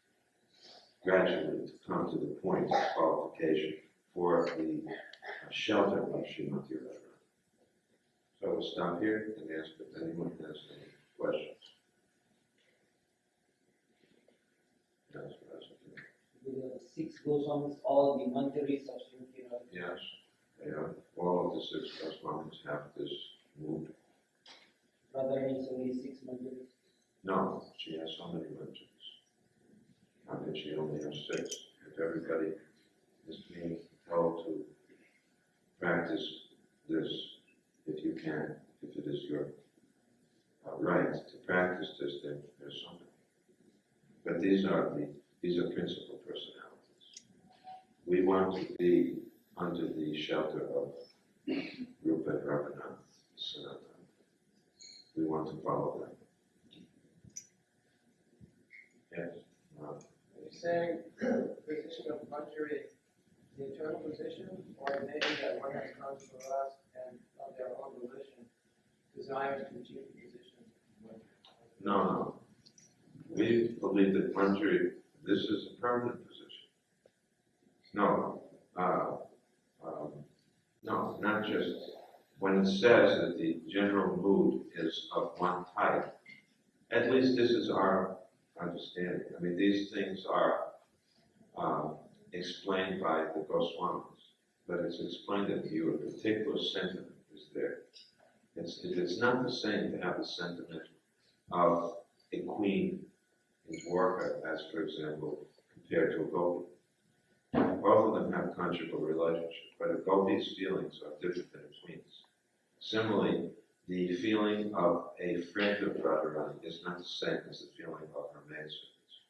gradually to come to the point of qualification for the shelter of Srimati Radharani. So we'll stop here and ask if anyone has any questions. Yes, The 6 Goswamis, all the manjaris of Srimati Radharani. yes, they are. All of the 6 Goswamis have this mood. Radharani is only 6 manjaris. No, she has so many mentions. How can she only have 6? If everybody is being told to practice this, if you can, if it is your right to practice this, then there's something. But these are principal personalities. We want to be under the shelter of Rupa and Ravana, Sanatana. We want to follow them. Yes. You're saying the position of Manjari, the eternal position, or maybe that one has come to us and of their own volition desires to achieve the position? No. We believe that Manjari, this is a permanent position. No, not just when it says that the general mood is of one type. At least this is our understanding. I mean, these things are explained by the Goswamis, but it's explained that your particular sentiment is there. It's not the same to have the sentiment of a queen in Dwarka as, for example, compared to a gopi. Both of them have conjugal relationship, but a gopi's feelings are different than a queen's. Similarly, the feeling of a friend of Radharani is not the same as the feeling of her maidservants.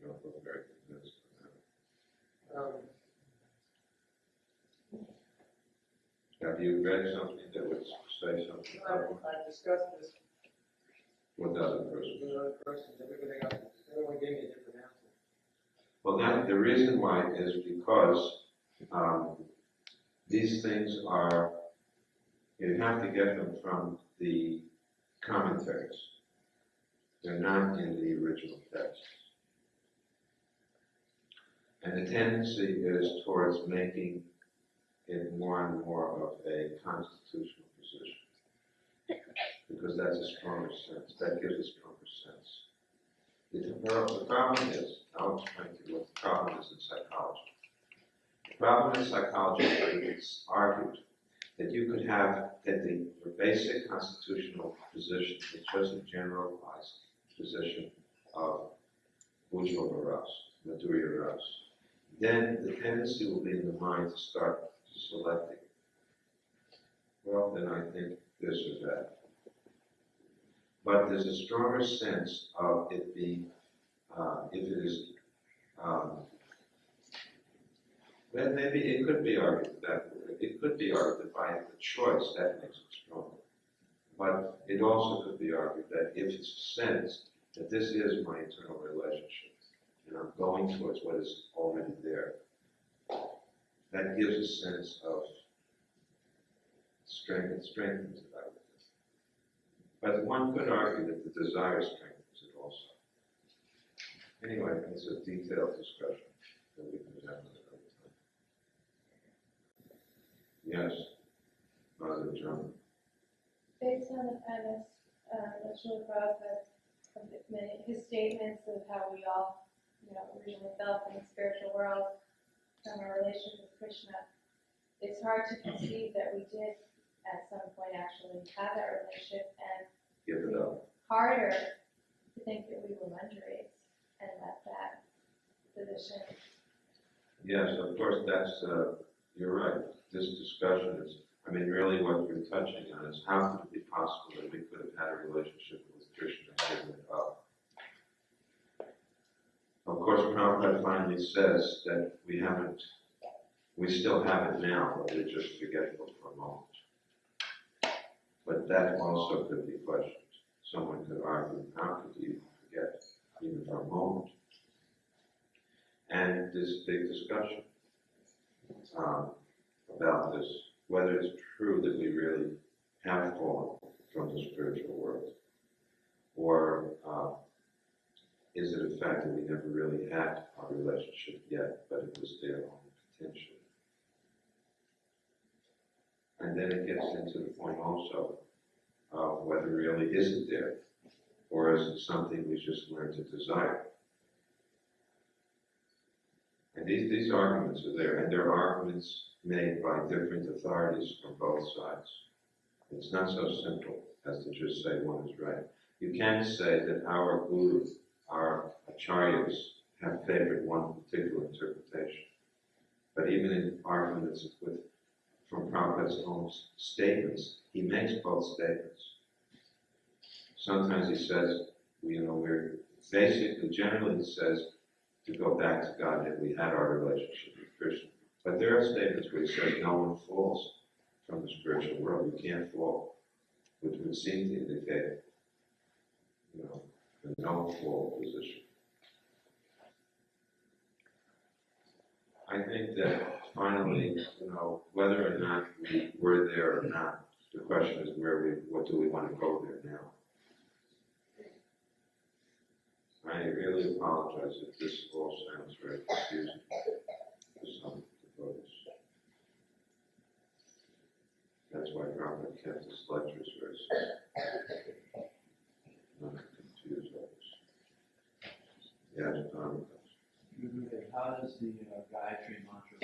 You don't look very convinced of that. Have you read something that would say something about it? I discussed this What does a person? with another person, everyone gave me a different answer. Well, the reason why is because these things are, you have to get them from the commentaries. They're not in the original text. And the tendency is towards making it more and more of a constitutional position. Because that's a stronger sense. That gives a stronger sense. The problem is, I'll explain to you what the problem is in psychology. The problem in psychology is that it's argued that you could have that the basic constitutional position is just a generalized position of Ujjvala Ras, Madhurya Ras. Then the tendency will be in the mind to start selecting. Well, then I think this or that. But there's a stronger sense of it being, if it is, well, maybe it could be argued that by the choice that makes it stronger. But it also could be argued that if it's a sense that this is my internal relationship, and I'm going towards what is already there, that gives a sense of strength and strengthens it, I would think. But one could argue that the desire strengthens it also. Anyway, it's a detailed discussion that we can have another time. Yes, Mother John. Based on the premise that Srila Prabhupada, his statements of how we all, originally felt in the spiritual world from our relationship with Krishna, it's hard to conceive that we did at some point actually have that relationship, and Give it up. harder to think that we were manjaris and that position. Yes, of course, that's, you're right. This discussion is, really what you're touching on is how could it be possible that we could have had a relationship with Krishna and given it up? Of course, Prabhupada finally says that we still have it now, but we're just forgetful for a moment. But that also could be questioned. Someone could argue, how could you forget even for a moment? And this big discussion. about this, whether it's true that we really have fallen from the spiritual world, or is it a fact that we never really had our relationship yet, but it was there only potentially? And then it gets into the point also of whether really is it there, or is it something we just learn to desire? And these arguments are there, and there are arguments made by different authorities from both sides. It's not so simple as to just say one is right. You can say that our gurus, our acharyas, have favored one particular interpretation. But even in arguments from Prabhupada's own statements, he makes both statements. Sometimes he says, we're basically, generally he says, to go back to God, that we had our relationship with Krishna. But there are statements where he says no one falls from the spiritual world. You can't fall, which would seem to indicate, a no-fall position. I think that finally, whether or not we were there or not, the question is what do we want to go there now? I really apologize if this all sounds very confusing to some devotees. That's why Prabhupada kept his lectures very simple, not to confuse others. Yes, how does the Gayatri mantra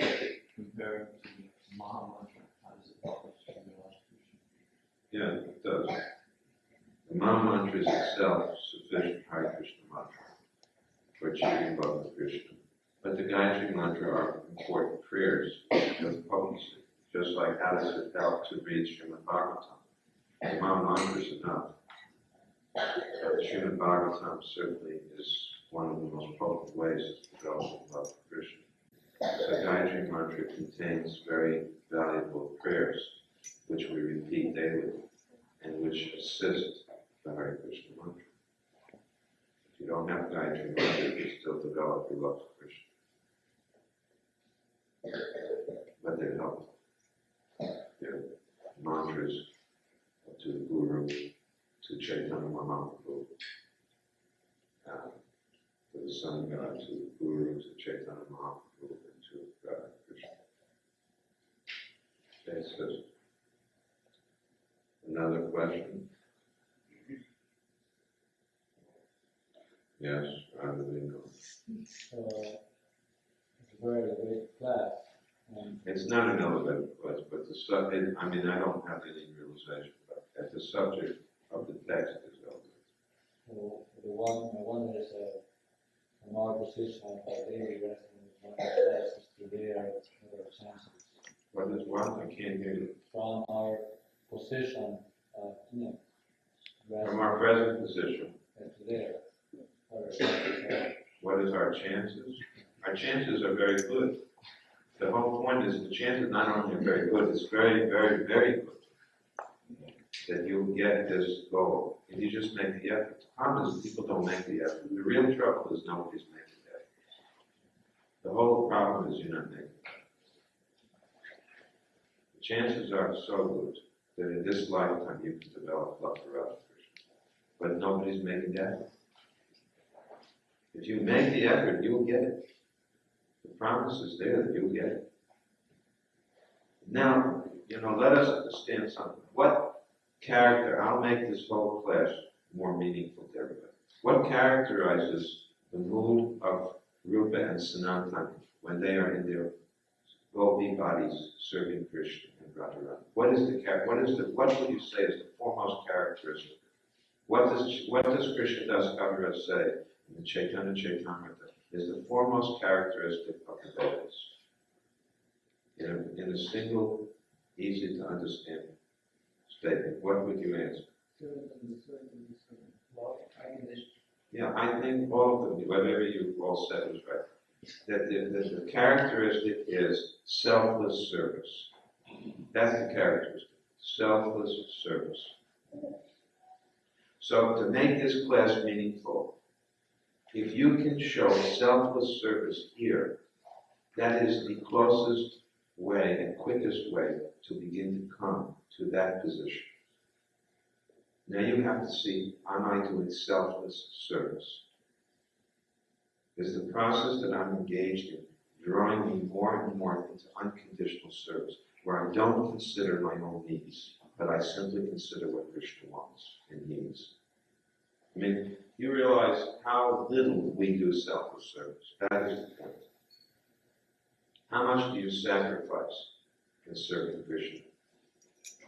compare to the Maha mantra? How does it help us to realize Krishna? Yeah, it does. The Maha mantra is itself sufficient Hare Krishna mantra for achieving Bhakti Krishna. But the Gayatri mantra are important prayers with potency, just like how does it help to read Srimad Bhagavatam. The Maha mantra is enough. But Srimad Bhagavatam certainly is one of the most potent ways of developing love for Krishna. So Gayatri mantra contains very valuable prayers, which we repeat daily, and which assist the Hare Krishna mantra. If you don't have Gayatri mantra, you can still develop your love for Krishna. But they help. They're mantras to the Guru, to Chaitanya Mahaprabhu, to the Sun God, to the Guru, to Chaitanya Mahaprabhu, and to God Krishna. Okay, so another question? Yes, I really know. It's a very great class. It's not an elevated class, but the subject, I don't have any realization, but at the subject of the text is elevated. So my one is from our position of daily wrestling with one classes to their chances. What is what? I can't hear you. From our position, From our present position. To there. What is our chances? Our chances are very good. The whole point is the chances not only are very good, it's very, very, very good that you'll get this goal. And you just make the effort. The problem is people don't make the effort. The real trouble is nobody's making the effort. The whole problem is you're not making the effort. The chances are so good that in this lifetime you can develop love for Radha Krishna. But nobody's making the effort. If you make the effort, you'll get it. The promise is there that you'll get it. Now, let us understand something. What character, I'll make this whole class more meaningful to everybody. What characterizes the mood of Rupa and Sanatana when they are in their gopi bodies serving Krishna and Radharani? What would you say is the foremost characteristic? What does Krishna Das Kaviraj say in the Chaitanya Chaitamrita is the foremost characteristic of the devotees? In a single, easy to understand statement, what would you answer? Yeah, I think all of them, whatever you all said was right. That the characteristic is selfless service. That's the characteristic. Selfless service. So to make this class meaningful, if you can show selfless service here, that is the closest way and quickest way to begin to come to that position. Now you have to see, am I doing selfless service? Is the process that I'm engaged in drawing me more and more into unconditional service, where I don't consider my own needs, but I simply consider what Krishna wants and needs? I mean, you realize how little we do selfless service. That is the point. How much do you sacrifice in serving Krishna?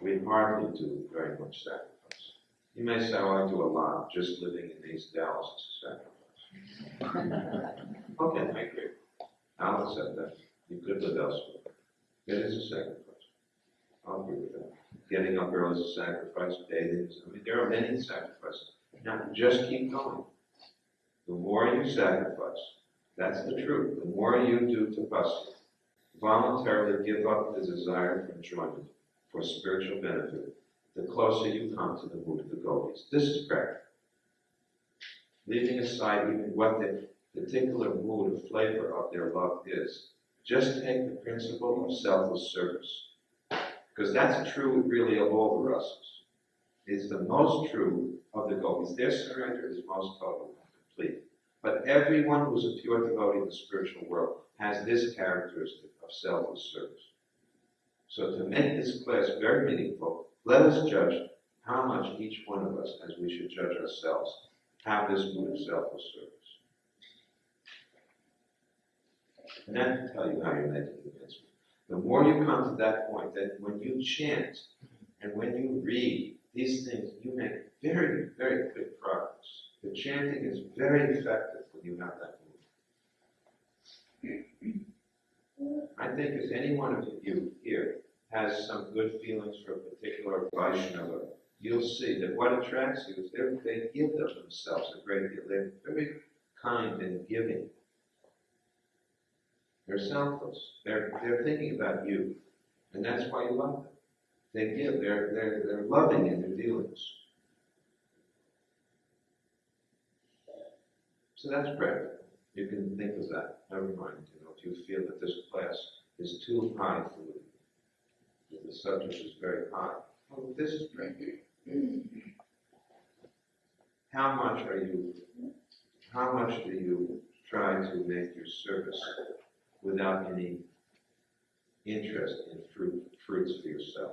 We hardly do very much sacrifice. You may say, oh, I do a lot. Just living in these dells is a sacrifice. Okay, I agree. I'll accept that. You could live elsewhere. It is a sacrifice. I'll agree with that. Getting up early is a sacrifice. Bathing is, I mean, there are many sacrifices. Now, just keep going. The more you sacrifice, that's the truth. The more you do to bhakti, voluntarily give up the desire for enjoyment, for spiritual benefit, the closer you come to the mood of the gopis. This is practical. Leaving aside even what the particular mood or flavor of their love is, just take the principle of selfless service. Because that's true really of all the rasas. It's the most true of the gopis. Their surrender is most total and complete. But everyone who's a pure devotee in the spiritual world has this characteristic of selfless service. So to make this class very meaningful, let us judge how much each one of us, as we should judge ourselves, have this mood of selfless service. And that will tell you how you're making the advancement. The more you come to that point, that when you chant and when you read these things, you make very, very quick progress. The chanting is very effective when you have that mood. I think if any one of you here has some good feelings for a particular Vaishnava, you'll see that what attracts you is they give of themselves a great deal. They're very kind and giving. They're selfless. They're thinking about you, and that's why you love them. They give. They're loving in their dealings. So that's practical. You can think of that. Never mind. If you feel that this class is too high for you, that the subject is very high. Oh, this is practical. How much do you try to make your service without any interest in fruits for yourself?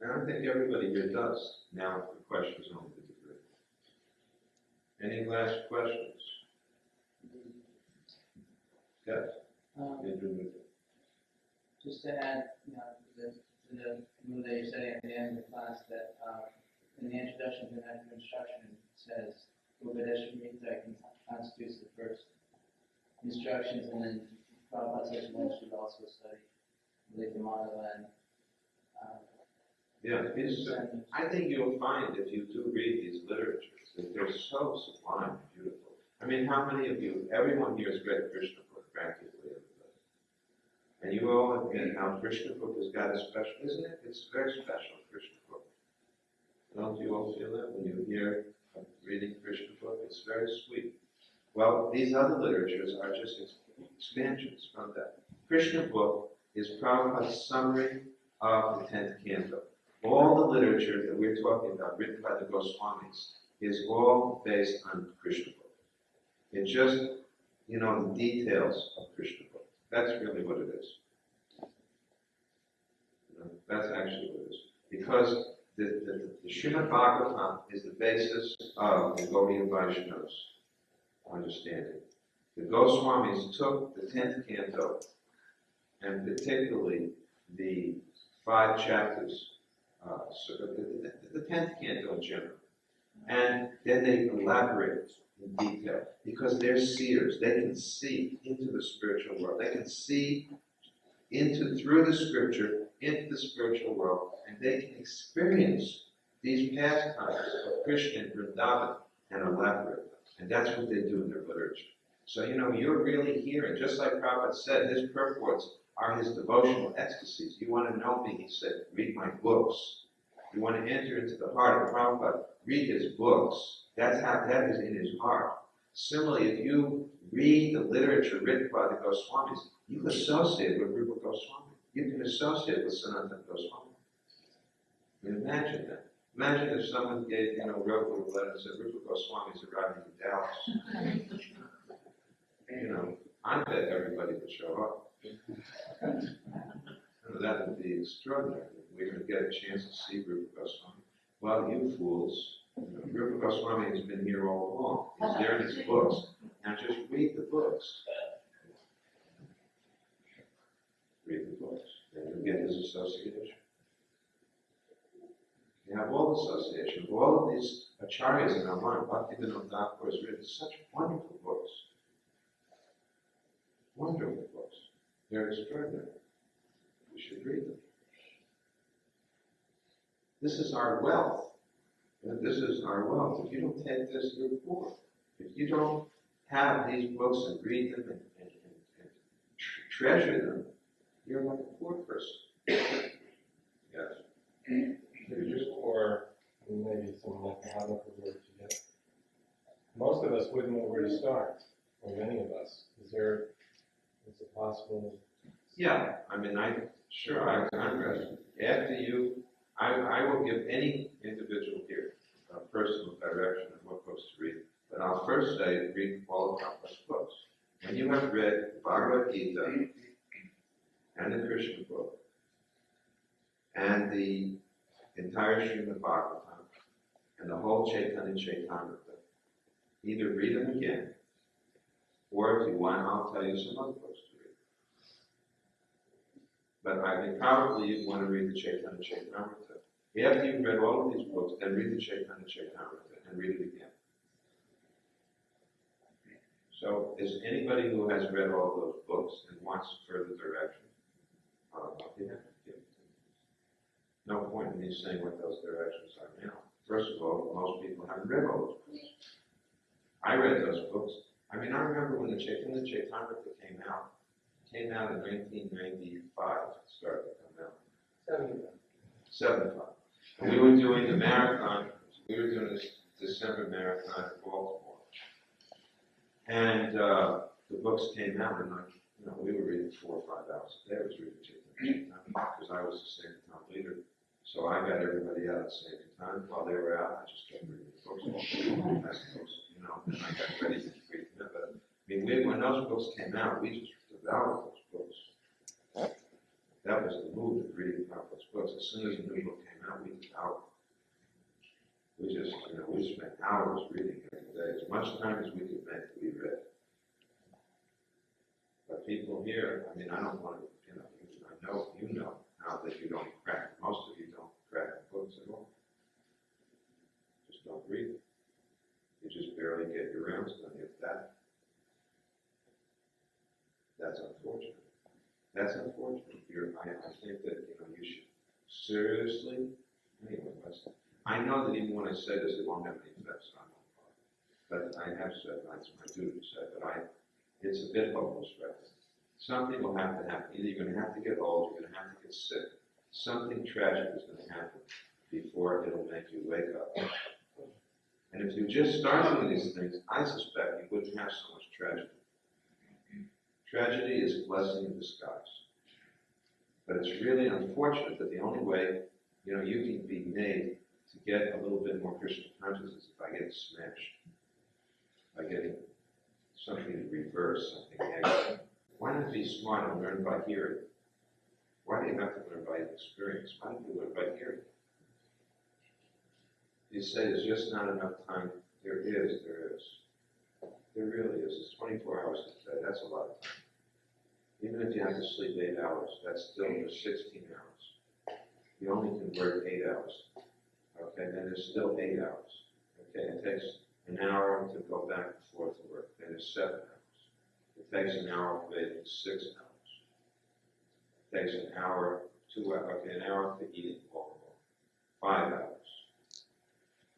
And I think everybody here does. Now the question is only the degree. Any last questions? Yes. Just to add, to the rule that you're setting at the end of the class, that in the introduction to the method of instruction, it says, Upadasamrita constitutes the first instructions, and then Prabhupada says one should also study the Madhava and I think you'll find if you do read these literatures that they're so sublime and beautiful. I mean, how many of you, everyone here has read Krishna book, practically everybody. And you all admit how Krishna book has got a special, isn't it? It's very special, Krishna book. Don't you all feel that when you hear reading Krishna book? It's very sweet. Well, these other literatures are just expansions from that. Krishna book is Prabhupada's summary of the 10th canto. All the literature that we're talking about, written by the Goswamis, is all based on Krishna book. It's just, the details of Krishna book. That's really what it is. That's actually what it is. Because the Srimad Bhagavatam is the basis of the Gaudiya Vaishnavas' understanding. The Goswamis took the 10th canto, and particularly the 5 chapters, the 10th canto in general, and then they elaborate in detail, because they're seers. They can see into the spiritual world. They can see through the scripture into the spiritual world, and they can experience these pastimes of Krishna and Vrindavan and elaborate them. And that's what they do in their literature. So, you're really hearing, just like Prabhupada said, his purports are his devotional ecstasies. You want to know me, he said, read my books. You want to enter into the heart of Prabhupada, read his books. That is in his heart. Similarly, if you read the literature written by the Goswamis, you associate with Rupa Goswami. You can associate with Sanatana Goswami. I mean, imagine that. Imagine if someone gave, wrote a letter and said, Rupa Goswami's arriving in Dallas. I bet everybody would show up. That would be extraordinary. We're going to get a chance to see Rupa Goswami. Well, you fools, Rupa Goswami has been here all along. He's there in his books. Now just read the books. Read the books. And you'll get his association. You have all association of all of these acharyas in our mind. Bhaktivedanta Thakur has written such wonderful books. Wonderful books. They're extraordinary. We should read them. This is our wealth. This is our wealth. If you don't take this, you're poor. If you don't have these books and read them and treasure them, you're like a poor person. Yes. Or maybe some like the Mahima word to get. Most of us wouldn't know where to start, or many of us. Is it possible? Yeah, I'm ready. After you, I will give any individual here a personal direction on what books to read. But I'll first say, read all of Prabhupada's books. When you have read Bhagavad Gita and the Krishna book and the entire Srimad Bhagavatam and the whole Chaitanya Chaitamrita, either read them again, or if you want, I'll tell you some other books to read. But I think probably you'd want to read the Chaitanya Chaitamrita. After you've read all of these books, then read the Chaitanya Chaitamrita and read it again. So, is anybody who has read all those books and wants further direction? No point in me saying what those directions are now. First of all, most people haven't read all those books. I read those books. I remember when the Chaitanya Chaitamrita came out. It came out in 1995. It started to come out. 75. And we were doing the marathon. We were doing this December marathon in Baltimore. And the books came out, and we were reading 4 or 5 hours a day. I was reading Chaitanya because I was the Sanatana leader. So I got everybody out at the same time. While they were out, I just kept reading the books. And I got ready to read them. But when those books came out, we just devoured those books. That was the mood of reading those books. As soon as a new book came out, we devoured them. We spent hours reading every day. As much time as we could make, we read. But people here, I don't want to, I know you know now that you don't crack. Most of you don't crack books at all. Just don't read. You just barely get your rounds done. If that's unfortunate. That's unfortunate. I think that you should seriously. Anyway, I know that even when I say this, it won't have any effects on my part. But I have said, that's my duty to say, but it's a bit hopeless right now. Something will have to happen. Either you're going to have to get old, you're going to have to get sick. Something tragic is going to happen before it'll make you wake up. And if you just start doing these things, I suspect you wouldn't have so much tragedy. Tragedy is a blessing in disguise. But it's really unfortunate that the only way, you can be made to get a little bit more Krishna consciousness is by getting smashed. By getting something in reverse, something negative. Why not be smart and learn by hearing? Why do you have to learn by experience? Why don't you learn by hearing? You say there's just not enough time. There is. There really is. It's 24 hours a day. That's a lot of time. Even if you have to sleep 8 hours, that's still just 16 hours. You only can work 8 hours. Okay, then there's still 8 hours. Okay, it takes an hour to go back and forth to work. Then there's 7 hours. It takes an hour for bathing, 6 hours. It takes an hour, 2 hours, an hour for eating, 5 hours.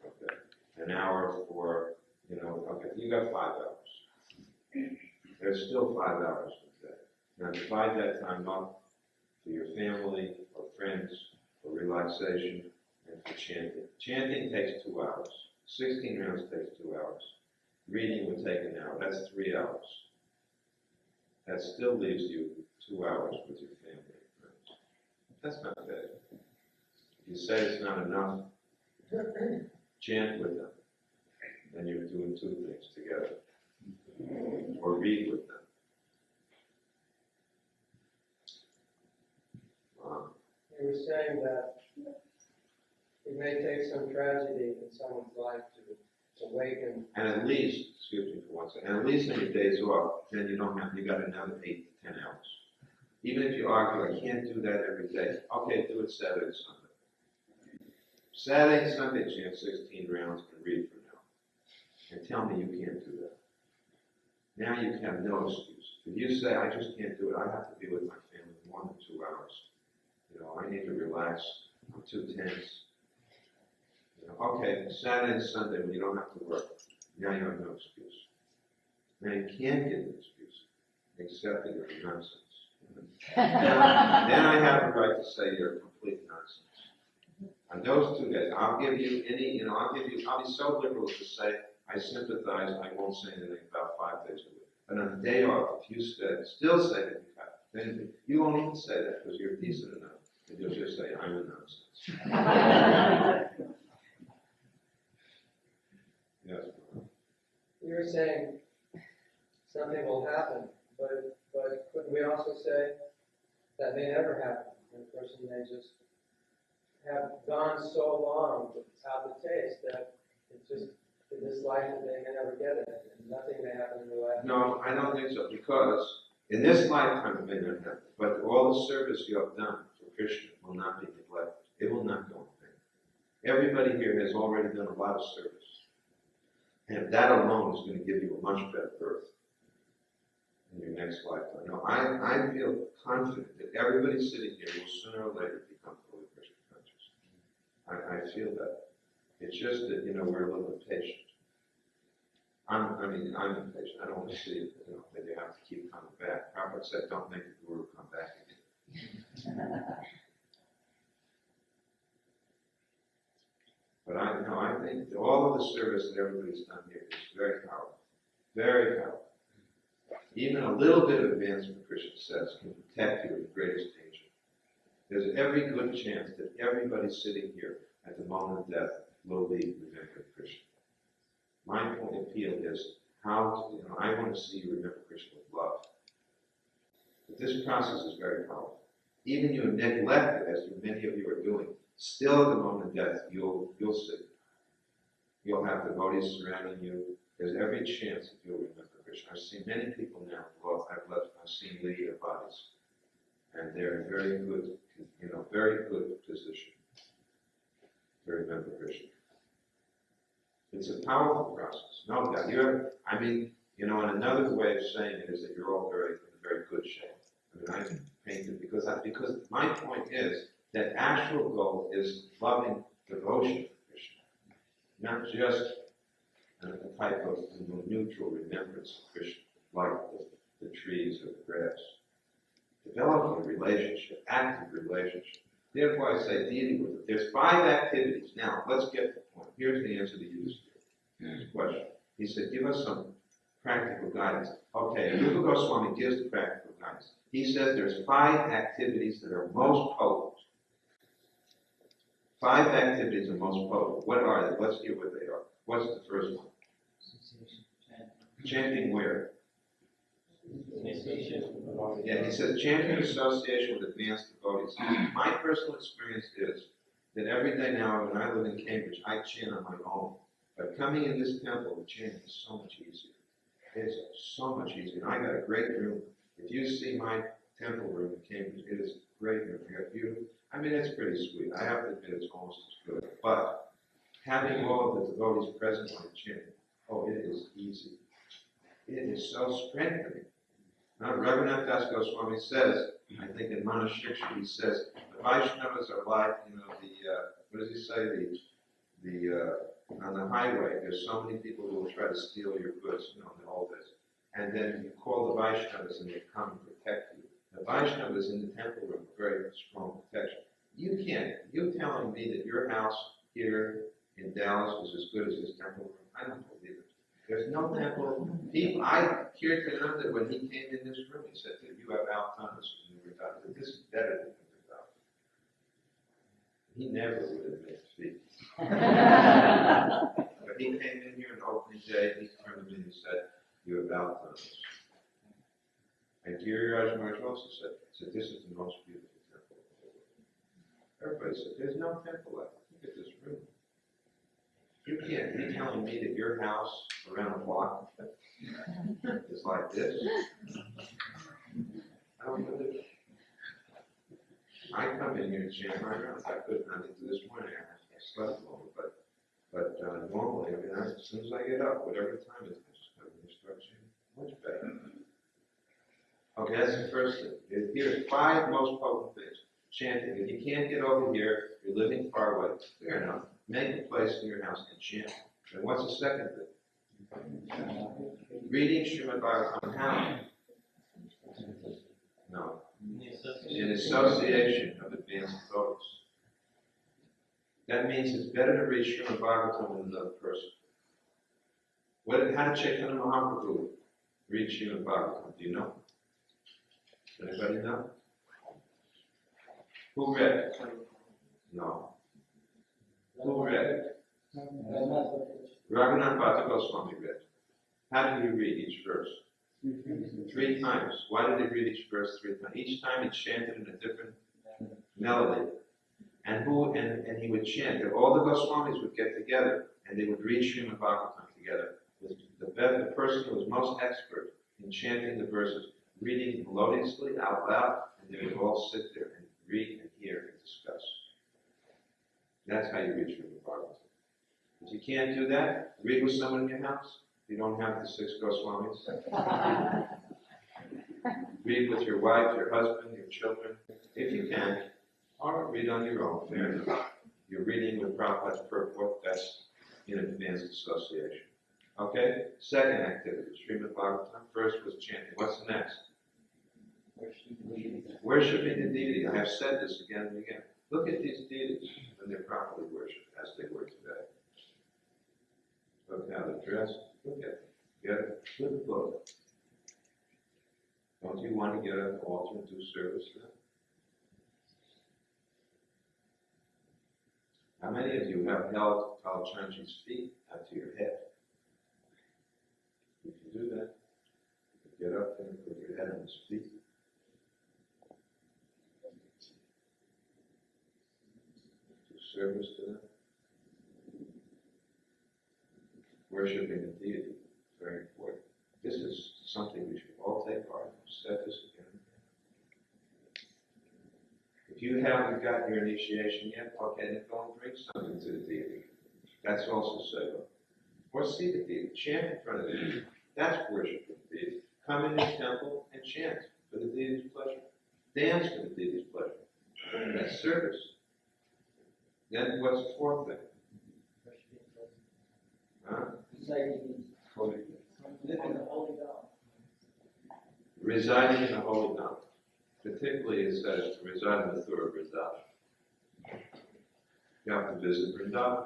Okay, an hour for, you got 5 hours. There's still 5 hours for the day. Now divide that time up for your family, or friends, for relaxation, and for chanting. Chanting takes 2 hours. 16 rounds takes 2 hours. Reading would take an hour. That's 3 hours. That still leaves you 2 hours with your family and friends. That's not bad. If you say it's not enough, chant with them. Then you're doing 2 things together. Or read with them. You were saying that it may take some tragedy in someone's life to awaken. And at least, excuse me for 1 second, and at least on your days off, then you got another 8 to 10 hours. Even if you argue, I can't do that every day. Okay, do it Saturday and Sunday. Saturday and Sunday, chant 16 rounds and read for now. And tell me you can't do that. Now you have no excuse. If you say, I just can't do it, I have to be with my family more than 2 hours. I need to relax. I'm too tense. Okay, Saturday and Sunday when you don't have to work. Now you have no excuse. Now you can't give an excuse, except that you're nonsense. Then I have the right to say you're complete nonsense. On those 2 days, I'll give you I'll be so liberal to say, I sympathize, I won't say anything about 5 days a week. But on the day off, if you still say that then you won't even say that because you're decent enough. And you'll just say, I'm a nonsense. Yes. You were saying something will happen, but couldn't we also say that may never happen? And the person may just have gone so long without the taste that it's just in this life that they may never get it, and nothing may happen in their life. No, I don't think so, because in this lifetime it may not happen, but all the service you have done for Krishna will not be neglected. It will not go in vain. Everybody here has already done a lot of service. And that alone is going to give you a much better birth in your next lifetime. Now, I feel confident that everybody sitting here will sooner or later become fully Krishna conscious. I feel that. It's just that, we're a little impatient. I'm impatient. I don't want to see it, that you have to keep coming back. Prabhupada said, don't make the guru come back again. But I think that all of the service that everybody's done here is very powerful. Very powerful. Even a little bit of advancement, Krishna says, can protect you in the greatest danger. There's every good chance that everybody sitting here at the moment of death will be remembering Krishna. My point of appeal is how to, I want to see you remember Krishna with love. But this process is very powerful. Even you neglect it, as many of you are doing, still at the moment of death, you'll see. You'll have devotees surrounding you. There's every chance that you'll remember Krishna. I've seen many people now, I've seen lead their bodies. And they're in very good position to remember Krishna. It's a powerful process. No doubt. And another way of saying it is that you're all in very good shape. I painted because my point is that actual goal is loving devotion to Krishna, not just a type of neutral remembrance of Krishna, like the trees or the grass. Developing a relationship, active relationship. Therefore, I say dealing with it. There's 5 activities. Now, let's get to the point. Here's the answer to Yu's question. He said, give us some practical guidance. Okay, Rupa Goswami gives the practical guidance. He says there's 5 activities that are most potent. 5 activities are most potent. What are they? Let's hear what they are. What's the first one? Chanting where? Yeah, he says chanting in association with advanced devotees. My personal experience is that every day now, when I live in Cambridge, I chant on my own. But coming in this temple, the chanting is so much easier. It's so much easier. And I got a great room. If you see my temple room in Cambridge, it is a great room. We have beautiful. It's pretty sweet. I have to admit it's almost as good. But having all of the devotees present when chanting, it is easy. It is so strengthening. Now, Bhaktivedanta Das Goswami says, I think in Mana Shiksha, he says, the Vaishnavas are like, what does he say? On the highway, there's so many people who will try to steal your goods, in the old days. And then you call the Vaishnavas and they come and protect you. The Vaishnavas in the temple room are very strong protection. You're telling me that your house here in Dallas was as good as this temple room? I don't believe it. There's no temple. People, I Kirtananda, when he came in this room, he said, you have Altanas and you were done. This is better than Vrindavan. He never would admit defeat. But he came in here on opening day, he turned to me and he said, you have Altanas. And Giriraj Maharaj also said, this is the most beautiful temple of the world. Everybody said, there's no temple left. Look at this room. You can't be telling me that your house around the block is like this. I don't believe it. I come in here and chant my rounds. I couldn't, I mean, this morning I slept long, but normally, I mean, as soon as I get up, whatever time it is, I just come in and start chanting. Much better. Okay, that's the first thing. Here's 5 most potent things. Chanting. If you can't get over here, you're living far away. Fair enough. Make a place in your house and chant. And what's the second thing? Reading Srimad Bhagavatam. How? No. In association of advanced devotees. That means it's better to read Srimad Bhagavatam than another person. How did Chaitanya Mahaprabhu read Srimad Bhagavatam? Do you know? Anybody know? Who read it? No. Who read it? Raghunath Goswami read it. How did he read each verse? 3 times. Why did he read each verse 3 times? Each time he chanted in a different melody. And he would chant. All the Goswamis would get together and they would read Srimad Bhagavatam together. The person who was most expert in chanting the verses, reading melodiously out loud, and they would all sit there and read and hear and discuss. That's how you read Srimad Bhagavatam. If you can't do that, read with someone in your house. You don't have the 6 Goswamis. Read with your wife, your husband, your children. If you can, or read on your own. Fair enough. You're reading with Prabhupada's purport. That's in advanced association. Okay? Second activity, Srimad Bhagavatam. First was chanting. What's the next? Worshipping the deity. I have said this again and again. Look at these deities when they're properly worshipped, as they were today. Look how they're dressed. Look at them. Get a good look. Don't you want to get an altar and do service to them? How many of you have held Kalachandji's feet out to your head? If you do that, you get up there and put your head on his feet. Do service to them. Worshipping the deity is very important. This is something we should all take part in. I've said this again and again. If you haven't got your initiation yet, okay, then go and bring something to the deity. That's also seva. Or see the deity. Chant in front of the deity. That's worshiping the deity. Come in his temple and chant for the deity's pleasure. Dance for the deity's pleasure. That's service. Then what's the 4th thing? Residing in the holy Dham. Particularly it says to reside in the Thura Vrindavan. You have to visit Vrindavan.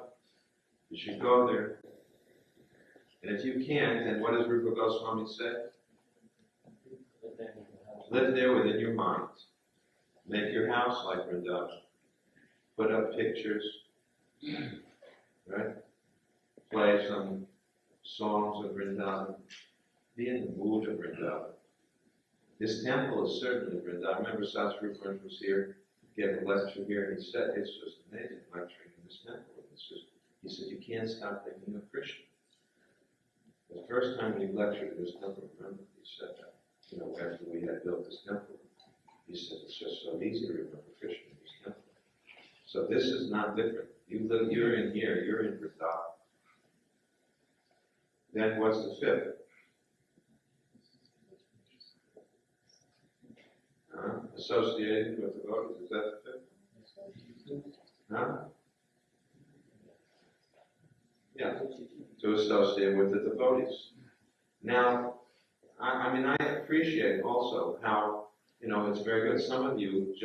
You should go there. And if you can't, then what does Rupa Goswami say? Live there within your mind. Make your house like Vrindavan. Put up pictures. Right? Play some songs of Vrindavan. Be in the mood of Vrindavan. This temple is certainly Vrindavan. I remember Satsuru was here, gave a lecture here, and he said, it's just amazing lecturing in this temple. He said, you can't stop thinking of Krishna. The first time we lectured in this temple, remember, he said that, after we had built this temple, he said, it's just so easy to remember Krishna in this temple. So this is not different. You're in here, you're in Vrindavan. Then what's the 5th? Associated with devotees, is that the 5th? Huh? Yeah, to associate with the devotees. Now, I appreciate also how, it's very good. Some of you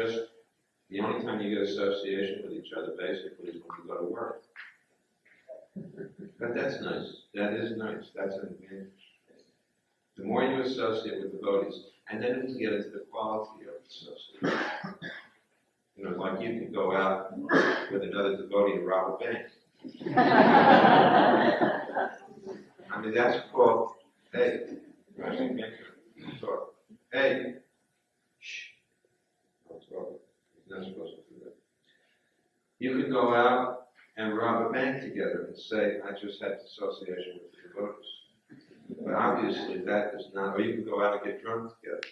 the only time you get association with each other basically is when you go to work. But that's nice. That is nice. That's an advantage. The more you associate with devotees, and then we get into the quality of association. You know, like you can go out with another devotee and rob a bank. I mean, that's called, hey, talk. Hey, shh. Don't talk. You're not supposed to do that. You can go out and rob a bank together and say, I just had association with the devotees. But obviously that is not, or you can go out and get drunk together.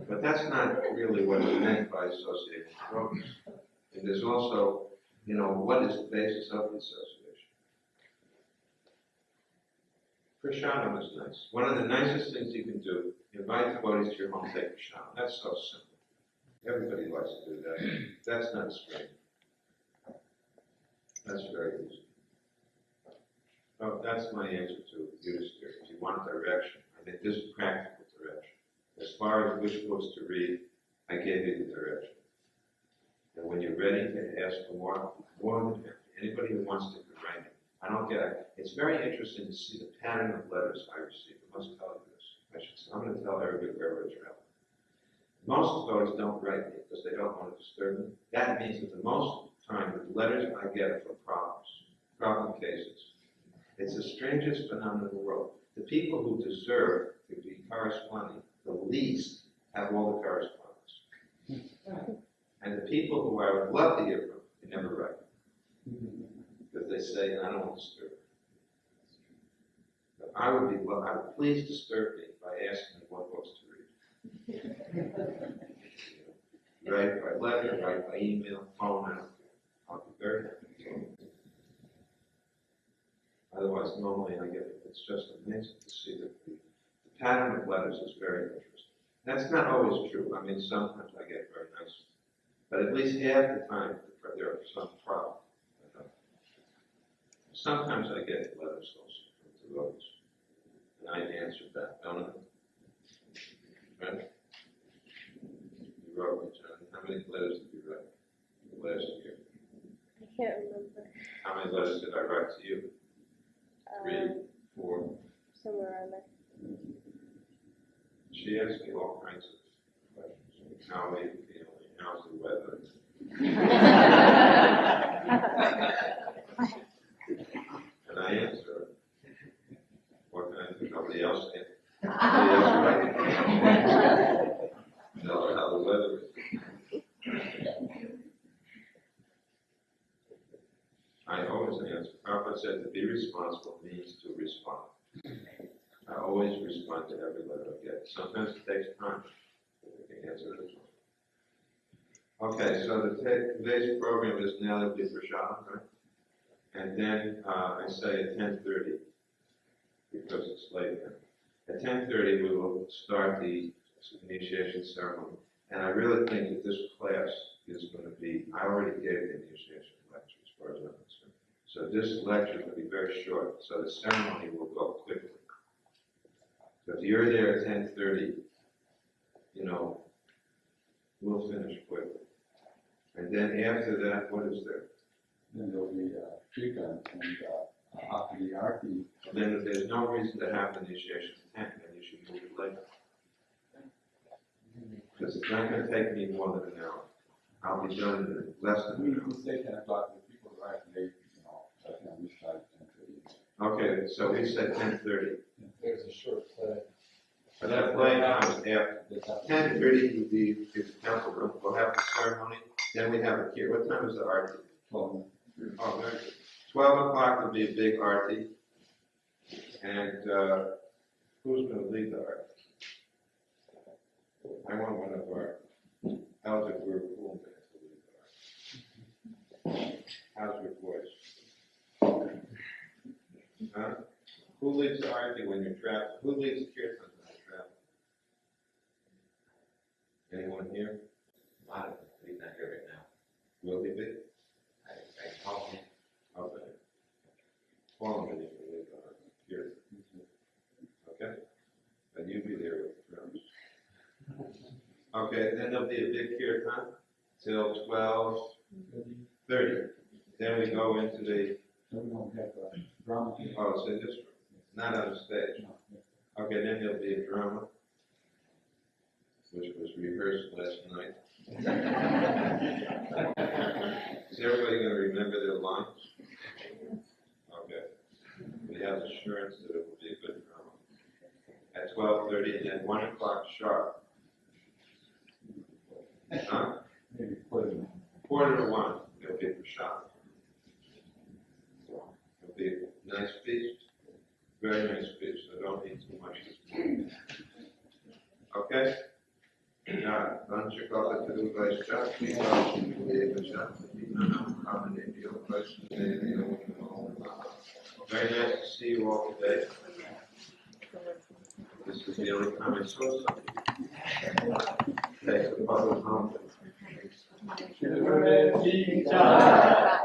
But that's not really what is meant by associating with devotees. And there's also, you know, what is the basis of the association? Prasadam is nice. One of the nicest things you can do, invite devotees to your home, take prasadam. That's so simple. Everybody likes to do that. That's not strange. That's very easy. Oh, that's my answer to Yudhisthira. If you want direction, I think this is practical direction. As far as which books to read, I gave you the direction. And when you're ready to ask for more than anybody who wants to write it. I don't get it. It's very interesting to see the pattern of letters I receive. I must tell you this. I'm going to tell everybody wherever I travel. Most devotees don't write me because they don't want to disturb me. That means that the most time the letters I get are for problem cases. It's the strangest phenomenon in the world. The people who deserve to be corresponding the least have all the correspondence. And the people who I would love to hear from, they never write. Because they say, I don't want to disturb you. But I would please disturb me by asking me what books to read. Write by letter, write by email, phone, I don't care. I'll be very happy. Otherwise, normally it's just amazing to see that the pattern of letters is very interesting. That's not always true. I mean, sometimes I get very nice. But at least half the time, there are some problem. Sometimes I get letters also from devotees. And I answered that, don't I? Right? You wrote me, John. How many letters did you write last year? I can't remember. How many letters did I write to you? 3, 4. Somewhere around there. She asked me all kinds of questions. How are you feeling? How's the weather? And I answered her. What can I do? Nobody else can. Nobody else right? Tell her how the weather is. I always answer. Prabhupada said to be responsible means to respond. I always respond to every letter I get. Sometimes it takes time, but we can answer this one. Okay, so today's program is now that we prasadam, right? And then I say at 10:30, because it's late now. At 10:30 we will start the initiation ceremony. And I really think that this class is going to be, I already gave the initiation lecture as far as I'm concerned. So this lecture will be very short, so the ceremony will go quickly. So if you're there at 10:30, you know, we'll finish quickly. And then after that, what is there? Then there'll be Trika and after the Arti. Then there's no reason to have the initiation at 10, then you should move it later. Because it's not going to take me more than an hour. I'll be done in less than an hour. We say 10 o'clock, the people arrive late, we start at 10:30. Okay, so we said 10:30. There's a short play. For that play time is after. 10:30 would be the temple room. We'll have the ceremony. Then we have a kirtan. What time is the arti? 12. Oh, very good. 12 o'clock will be a big arti. And who's going to lead the arti? I want one of our elder group to lead the arti. How's your voice? Huh? Who leads the arti when you're traveling? Who leads the kirtan when you're traveling? Anyone here? He's not here right now. Will he be? I called him. Okay. Call him and he can lead the kirtan. Okay? And you be there with the drums. Okay, then there'll be a big kirtan till 12:30. Then we go into the So we don't have a drama. Oh, it's in this room, not on the stage. Okay, then there'll be a drama, which was rehearsed last night. Is everybody gonna remember their lines? Okay. We have assurance that it will be a good drama. At 12:30 and then 1 o'clock sharp. Huh? Maybe quarter. 1:45, there'll be a shop. It'll be a nice feast, very nice feast, so don't eat too much this morning. Okay? Now, Vanchakala Tiruva Shakti, Vanchakala Shakti, Nanam Kamanidyo, Vaishnavyo, very nice to see you all today. This is the only time I saw something. Take the bottle of Jai